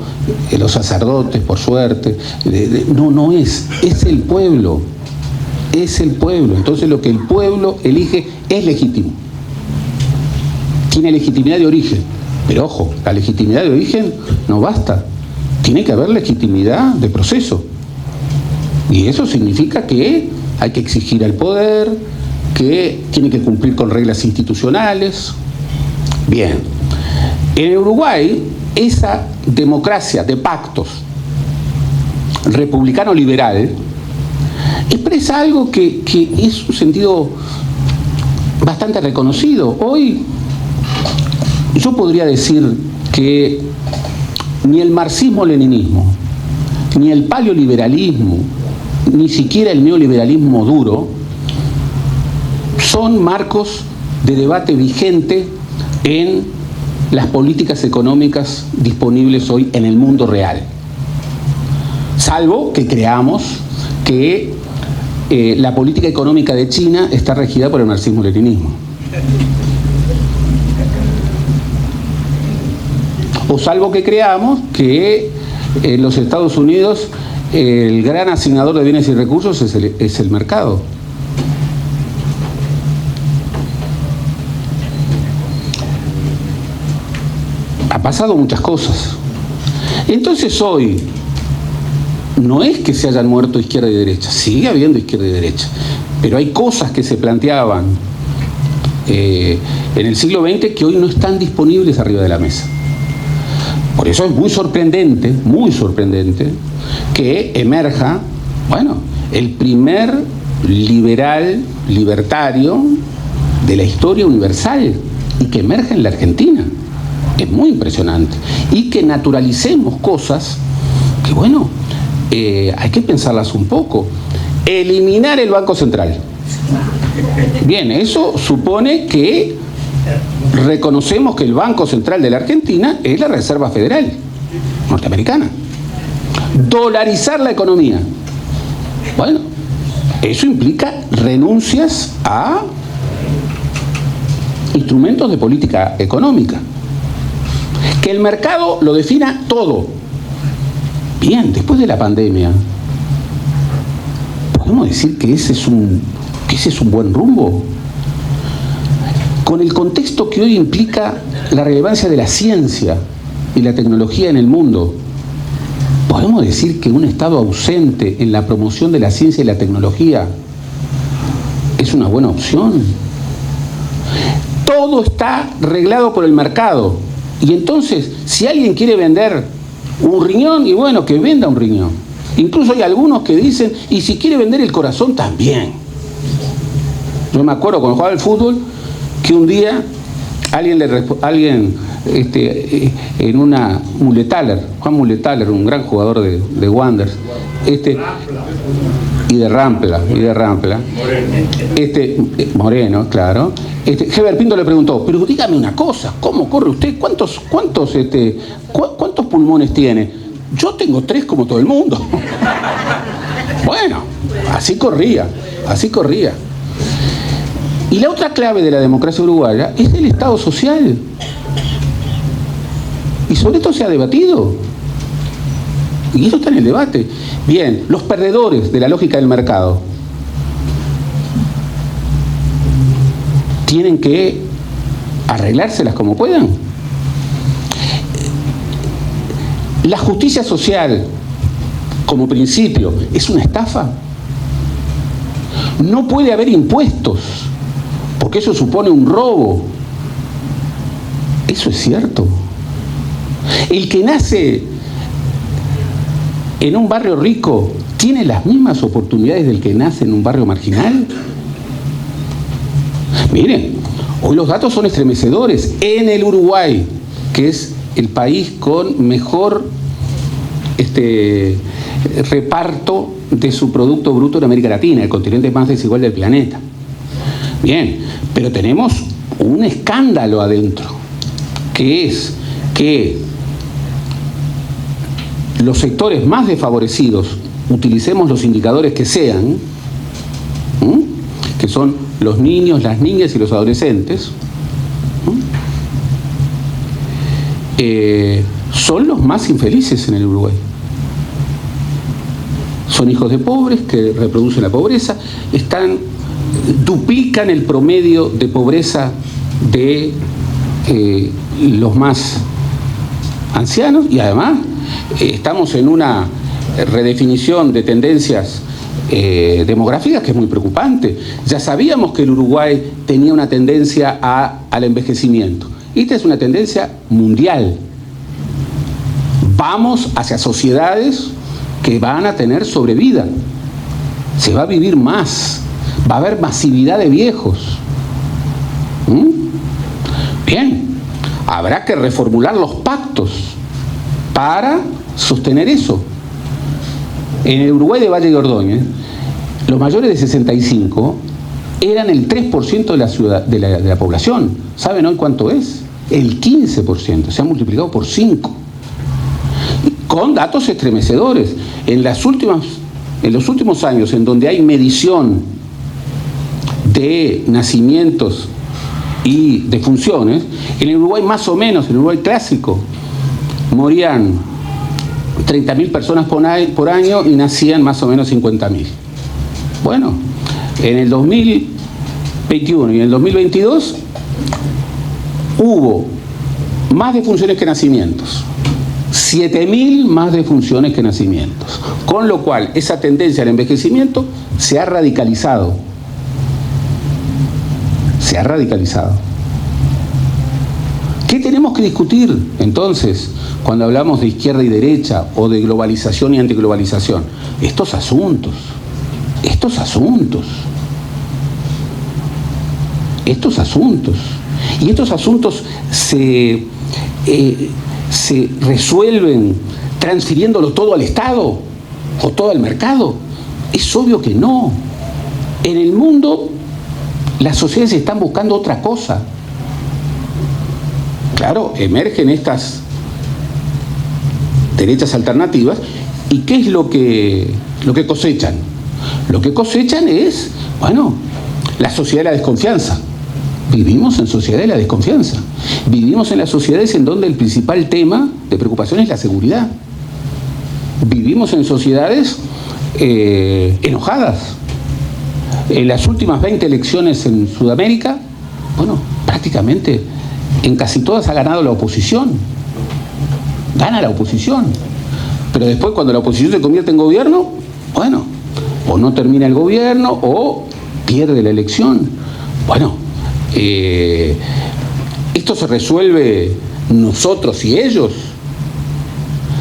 los sacerdotes, por suerte. No es el pueblo. Es el pueblo. Entonces lo que el pueblo elige es legítimo. Tiene legitimidad de origen. Pero ojo, la legitimidad de origen no basta. Tiene que haber legitimidad de proceso. Y eso significa que hay que exigir al poder, que tiene que cumplir con reglas institucionales. Bien. En Uruguay, esa democracia de pactos republicano-liberal expresa algo que es un sentido bastante reconocido. Hoy yo podría decir que ni el marxismo-leninismo, ni el paleoliberalismo, ni siquiera el neoliberalismo duro son marcos de debate vigente en las políticas económicas disponibles hoy en el mundo real. Salvo que creamos que la política económica de China está regida por el marxismo-leninismo. O salvo que creamos que en los Estados Unidos el gran asignador de bienes y recursos es el mercado. Ha pasado muchas cosas. Entonces hoy no es que se hayan muerto izquierda y derecha, sigue habiendo izquierda y derecha, pero hay cosas que se planteaban en el siglo XX que hoy no están disponibles arriba de la mesa. Por eso es muy sorprendente que emerja, bueno, el primer libertario de la historia universal y que emerja en la Argentina. Es muy impresionante. Y que naturalicemos cosas que, bueno, hay que pensarlas un poco. Eliminar el Banco Central. Bien, eso supone que reconocemos que el Banco Central de la Argentina es la Reserva Federal norteamericana. Dolarizar la economía. Bueno, eso implica renuncias a instrumentos de política económica. Que el mercado lo defina todo. Bien, después de la pandemia, ¿podemos decir que ese es un buen rumbo? Con el contexto que hoy implica la relevancia de la ciencia y la tecnología en el mundo, ¿podemos decir que un Estado ausente en la promoción de la ciencia y la tecnología es una buena opción? Todo está reglado por el mercado. Y entonces, si alguien quiere vender un riñón, y bueno, que venda un riñón. Incluso hay algunos que dicen, y si quiere vender el corazón, también. Yo me acuerdo cuando jugaba al fútbol, que un día alguien en una Muletaler, Juan Muletaler, un gran jugador de Wanderers, y de Rampla, Moreno, claro. Heber Pinto le preguntó, pero dígame una cosa, ¿cómo corre usted? ¿Cuántos pulmones tiene? Yo tengo 3 como todo el mundo. Bueno, así corría. Y la otra clave de la democracia uruguaya es el Estado social. Y sobre esto se ha debatido. Y eso está en el debate. Bien, los perdedores de la lógica del mercado tienen que arreglárselas como puedan. La justicia social, como principio, es una estafa. No puede haber impuestos, porque eso supone un robo. Eso es cierto. El que nace en un barrio rico tiene las mismas oportunidades del que nace en un barrio marginal. Miren, hoy los datos son estremecedores. En el Uruguay, que es el país con mejor reparto de su Producto Bruto en América Latina, el continente más desigual del planeta. Bien, pero tenemos un escándalo adentro, que es que los sectores más desfavorecidos, utilicemos los indicadores que sean, que son los niños, las niñas y los adolescentes, son los más infelices en el Uruguay. Son hijos de pobres que reproducen la pobreza, duplican el promedio de pobreza de los más ancianos, y además estamos en una redefinición de tendencias demográficas que es muy preocupante. Ya sabíamos que el Uruguay tenía una tendencia al envejecimiento. Esta es una tendencia mundial. Vamos hacia sociedades que van a tener sobrevida. Se va a vivir más. Va a haber masividad de viejos. Bien, habrá que reformular los pactos para sostener eso. En el Uruguay de Valle de Ordóñez, los mayores de 65 eran el 3% de la ciudad, de la población. ¿Saben hoy cuánto es? El 15%, se ha multiplicado por 5. Con datos estremecedores. En los últimos años, en donde hay medición de nacimientos y defunciones, en el Uruguay más o menos, en el Uruguay clásico, morían 30.000 personas por año y nacían más o menos 50.000. Bueno, en el 2021 y en el 2022 hubo más defunciones que nacimientos. 7.000 más defunciones que nacimientos. Con lo cual, esa tendencia al envejecimiento se ha radicalizado. Se ha radicalizado. ¿Qué tenemos que discutir entonces cuando hablamos de izquierda y derecha o de globalización y antiglobalización? Estos asuntos. Y estos asuntos se resuelven transfiriéndolo todo al Estado o todo al mercado. Es obvio que no. En el mundo las sociedades están buscando otra cosa. Claro, emergen estas derechas alternativas. ¿Y qué es lo que cosechan? Lo que cosechan es, la sociedad de la desconfianza. Vivimos en sociedad de la desconfianza. Vivimos en las sociedades en donde el principal tema de preocupación es la seguridad. Vivimos en sociedades enojadas. En las últimas 20 elecciones en Sudamérica, prácticamente en casi todas ha ganado la oposición. Gana la oposición. Pero después, cuando la oposición se convierte en gobierno, o no termina el gobierno o pierde la elección. Esto se resuelve nosotros y ellos,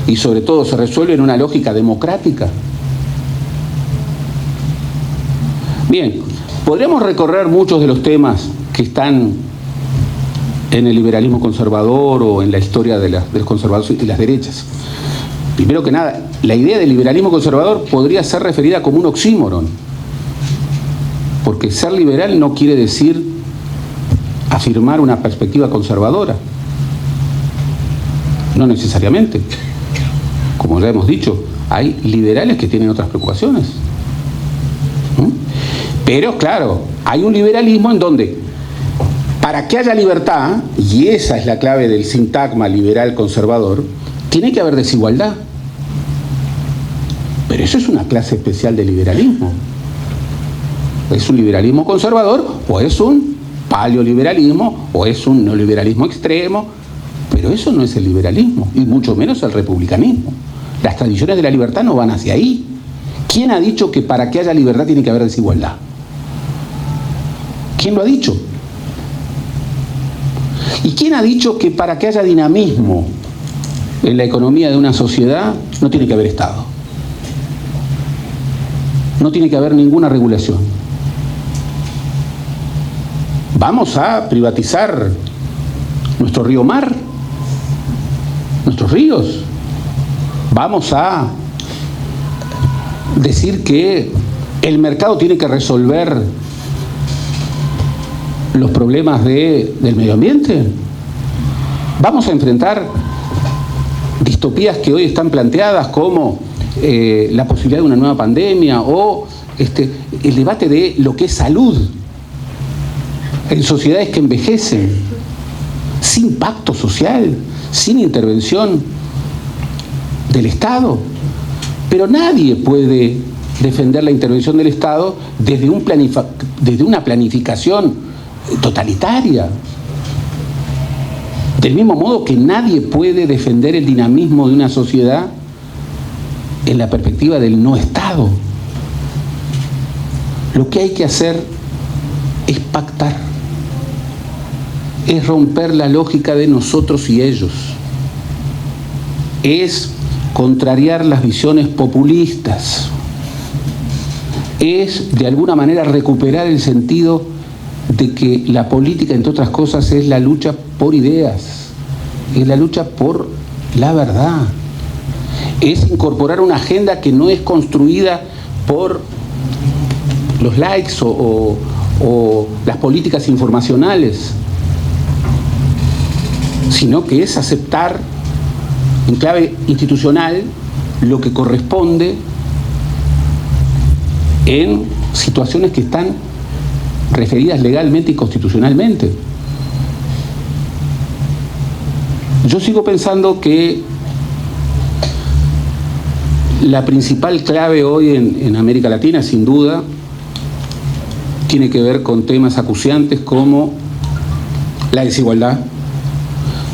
y sobre todo se resuelve en una lógica democrática. Bien, podríamos recorrer muchos de los temas que están en el liberalismo conservador o en la historia de los conservadores y las derechas. Primero que nada, la idea del liberalismo conservador podría ser referida como un oxímoron, porque ser liberal no quiere decir afirmar una perspectiva conservadora. No necesariamente. Como ya hemos dicho, hay liberales que tienen otras preocupaciones. Pero claro, hay un liberalismo en donde, para que haya libertad, y esa es la clave del sintagma liberal conservador, tiene que haber desigualdad. Pero eso es una clase especial de liberalismo. ¿Es un liberalismo conservador o es un paleoliberalismo o es un neoliberalismo extremo? Pero eso no es el liberalismo, y mucho menos el republicanismo. Las tradiciones de la libertad no van hacia ahí. ¿Quién ha dicho que para que haya libertad tiene que haber desigualdad? ¿Quién lo ha dicho? ¿Y quién ha dicho que para que haya dinamismo en la economía de una sociedad no tiene que haber Estado? No tiene que haber ninguna regulación. ¿Vamos a privatizar nuestro río mar? ¿Nuestros ríos? ¿Vamos a decir que el mercado tiene que resolver los problemas del medio ambiente? ¿Vamos a enfrentar distopías que hoy están planteadas como la posibilidad de una nueva pandemia o el debate de lo que es salud en sociedades que envejecen, sin pacto social, sin intervención del Estado? Pero nadie puede defender la intervención del Estado desde una planificación totalitaria. Del mismo modo que nadie puede defender el dinamismo de una sociedad en la perspectiva del no Estado. Lo que hay que hacer es pactar, es romper la lógica de nosotros y ellos, es contrariar las visiones populistas, es de alguna manera recuperar el sentido de que la política, entre otras cosas, es la lucha por ideas, es la lucha por la verdad, es incorporar una agenda que no es construida por los likes o las políticas informacionales, sino que es aceptar en clave institucional lo que corresponde en situaciones que están referidas legalmente y constitucionalmente. Yo sigo pensando que la principal clave hoy en América Latina, sin duda, tiene que ver con temas acuciantes como la desigualdad.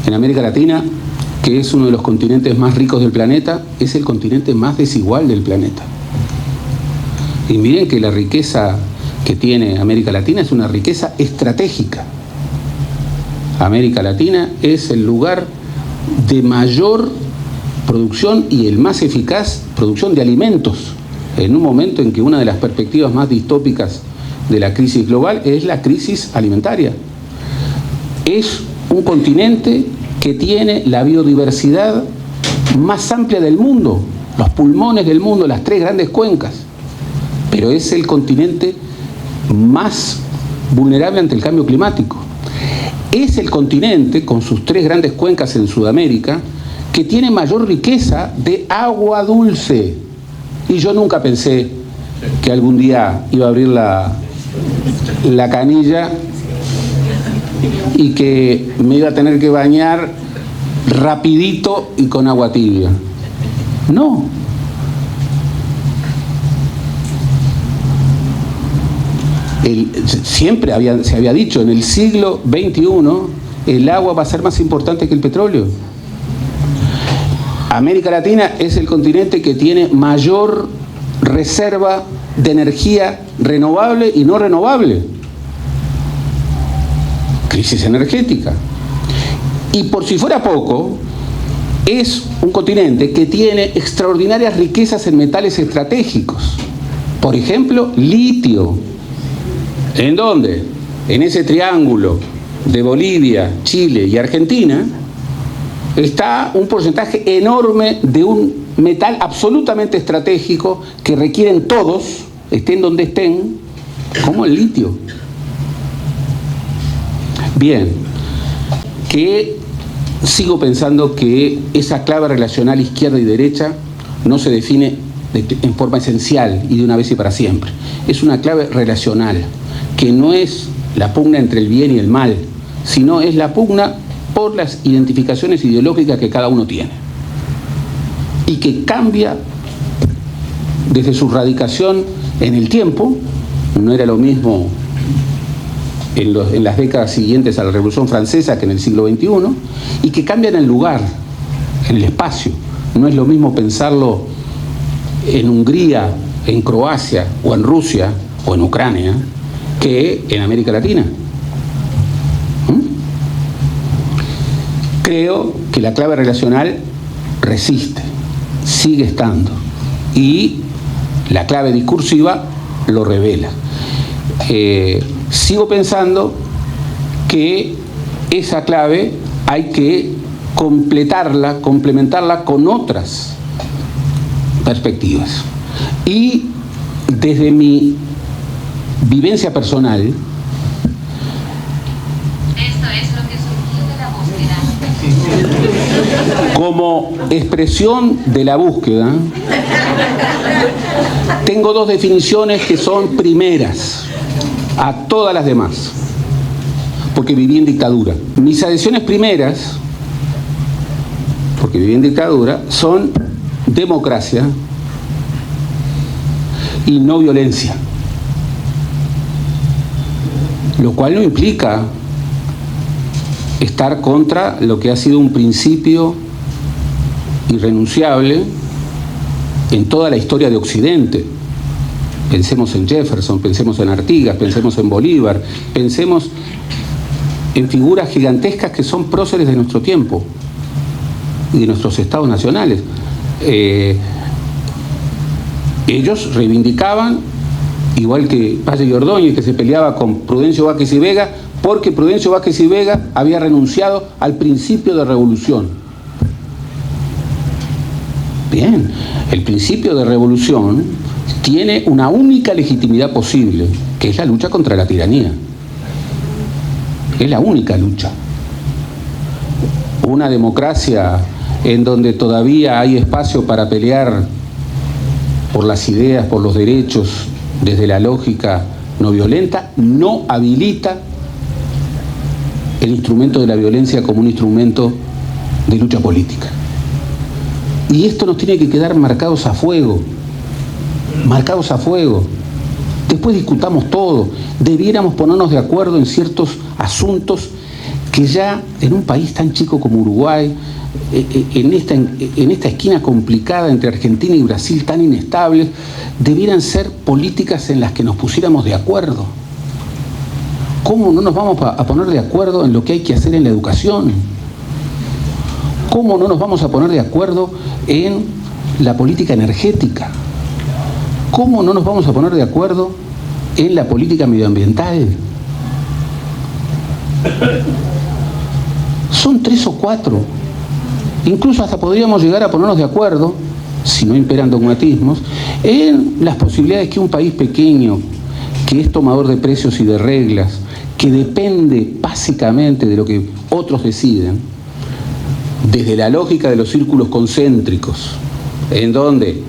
En América Latina, que es uno de los continentes más ricos del planeta, es el continente más desigual del planeta. Y miren que la riqueza que tiene América Latina es una riqueza estratégica. América Latina es el lugar de mayor producción y el más eficaz producción de alimentos, en un momento en que una de las perspectivas más distópicas de la crisis global es la crisis alimentaria. Es un continente que tiene la biodiversidad más amplia del mundo, los pulmones del mundo, las 3 grandes cuencas, pero es el continente más vulnerable ante el cambio climático. Es el continente, con sus 3 grandes cuencas en Sudamérica, que tiene mayor riqueza de agua dulce. Y yo nunca pensé que algún día iba a abrir la canilla y que me iba a tener que bañar rapidito y con agua tibia. No. Siempre se había dicho, en el siglo XXI el agua va a ser más importante que el petróleo. América Latina es el continente que tiene mayor reserva de energía renovable y no renovable. Crisis energética. Y por si fuera poco, es un continente que tiene extraordinarias riquezas en metales estratégicos. Por ejemplo, litio. ¿En dónde? En ese triángulo de Bolivia, Chile y Argentina está un porcentaje enorme de un metal absolutamente estratégico que requieren todos, estén donde estén, como el litio. Bien, que sigo pensando que esa clave relacional izquierda y derecha no se define en forma esencial y de una vez y para siempre. Es una clave relacional, que no es la pugna entre el bien y el mal, sino es la pugna por las identificaciones ideológicas que cada uno tiene y que cambia desde su radicación en el tiempo. No era lo mismo en las décadas siguientes a la Revolución Francesa que en el siglo XXI, y que cambia en el lugar, en el espacio. No es lo mismo pensarlo en Hungría, en Croacia o en Rusia o en Ucrania que en América Latina. creo que la clave relacional resiste, sigue estando, y la clave discursiva lo revela. Sigo pensando que esa clave hay que complementarla con otras perspectivas. Y desde mi vivencia personal, esto es lo que surgió de la búsqueda. como expresión de la búsqueda, tengo dos definiciones que son primeras a todas las demás, porque viví en dictadura. Mis adhesiones primeras, porque viví en dictadura, son democracia y no violencia, lo cual no implica estar contra lo que ha sido un principio irrenunciable en toda la historia de Occidente. Pensemos en Jefferson, pensemos en Artigas, pensemos en Bolívar, pensemos en figuras gigantescas que son próceres de nuestro tiempo y de nuestros estados nacionales. Ellos reivindicaban, igual que Valle y Ordóñez, que se peleaba con Prudencio Vázquez y Vega, porque Prudencio Vázquez y Vega había renunciado al principio de revolución. Bien, el principio de revolución tiene una única legitimidad posible, que es la lucha contra la tiranía. Es la única lucha. Una democracia en donde todavía hay espacio para pelear por las ideas, por los derechos, desde la lógica no violenta, no habilita el instrumento de la violencia como un instrumento de lucha política. Y esto nos tiene que quedar marcados a fuego, marcados a fuego. Después discutamos todo. Debiéramos ponernos de acuerdo en ciertos asuntos que ya en un país tan chico como Uruguay, en esta esquina complicada entre Argentina y Brasil, tan inestables, debieran ser políticas en las que nos pusiéramos de acuerdo. ¿Cómo no nos vamos a poner de acuerdo en lo que hay que hacer en la educación? ¿Cómo no nos vamos a poner de acuerdo en la política energética? ¿Cómo no nos vamos a poner de acuerdo en la política medioambiental? Son 3 o 4. Incluso hasta podríamos llegar a ponernos de acuerdo, si no imperan dogmatismos, en las posibilidades que un país pequeño, que es tomador de precios y de reglas, que depende básicamente de lo que otros deciden, desde la lógica de los círculos concéntricos, en donde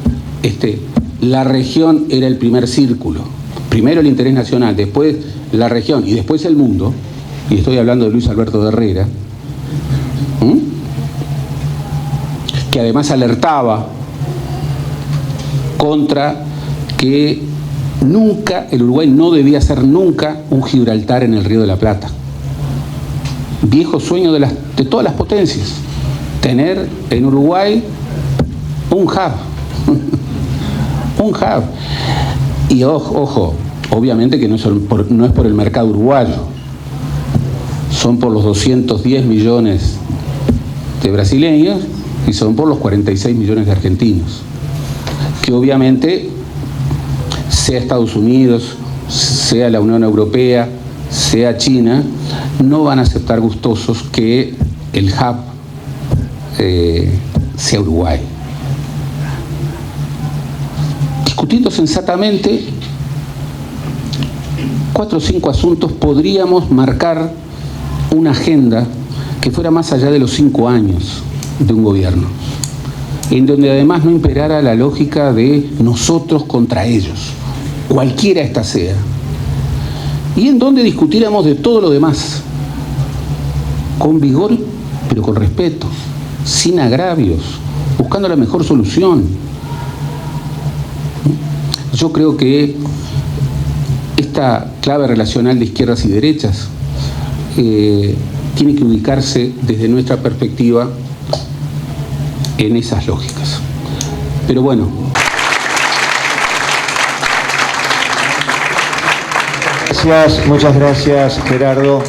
la región era el primer círculo, primero el interés nacional, después la región y después el mundo, y estoy hablando de Luis Alberto de Herrera, que además alertaba contra que nunca, el Uruguay no debía ser nunca un Gibraltar en el Río de la Plata. Viejo sueño de todas las potencias, tener en Uruguay un hub, un hub. Y ojo, obviamente que no es por el mercado uruguayo, son por los 210 millones de brasileños y son por los 46 millones de argentinos, que obviamente, sea Estados Unidos, sea la Unión Europea, sea China, no van a aceptar gustosos que el hub sea Uruguay. Discutiendo sensatamente 4 o 5 asuntos, podríamos marcar una agenda que fuera más allá de los 5 años de un gobierno, en donde además no imperara la lógica de nosotros contra ellos, cualquiera esta sea, y en donde discutiéramos de todo lo demás, con vigor pero con respeto, sin agravios, buscando la mejor solución. Yo creo que esta clave relacional de izquierdas y derechas tiene que ubicarse desde nuestra perspectiva en esas lógicas. Pero bueno. Muchas gracias, Gerardo.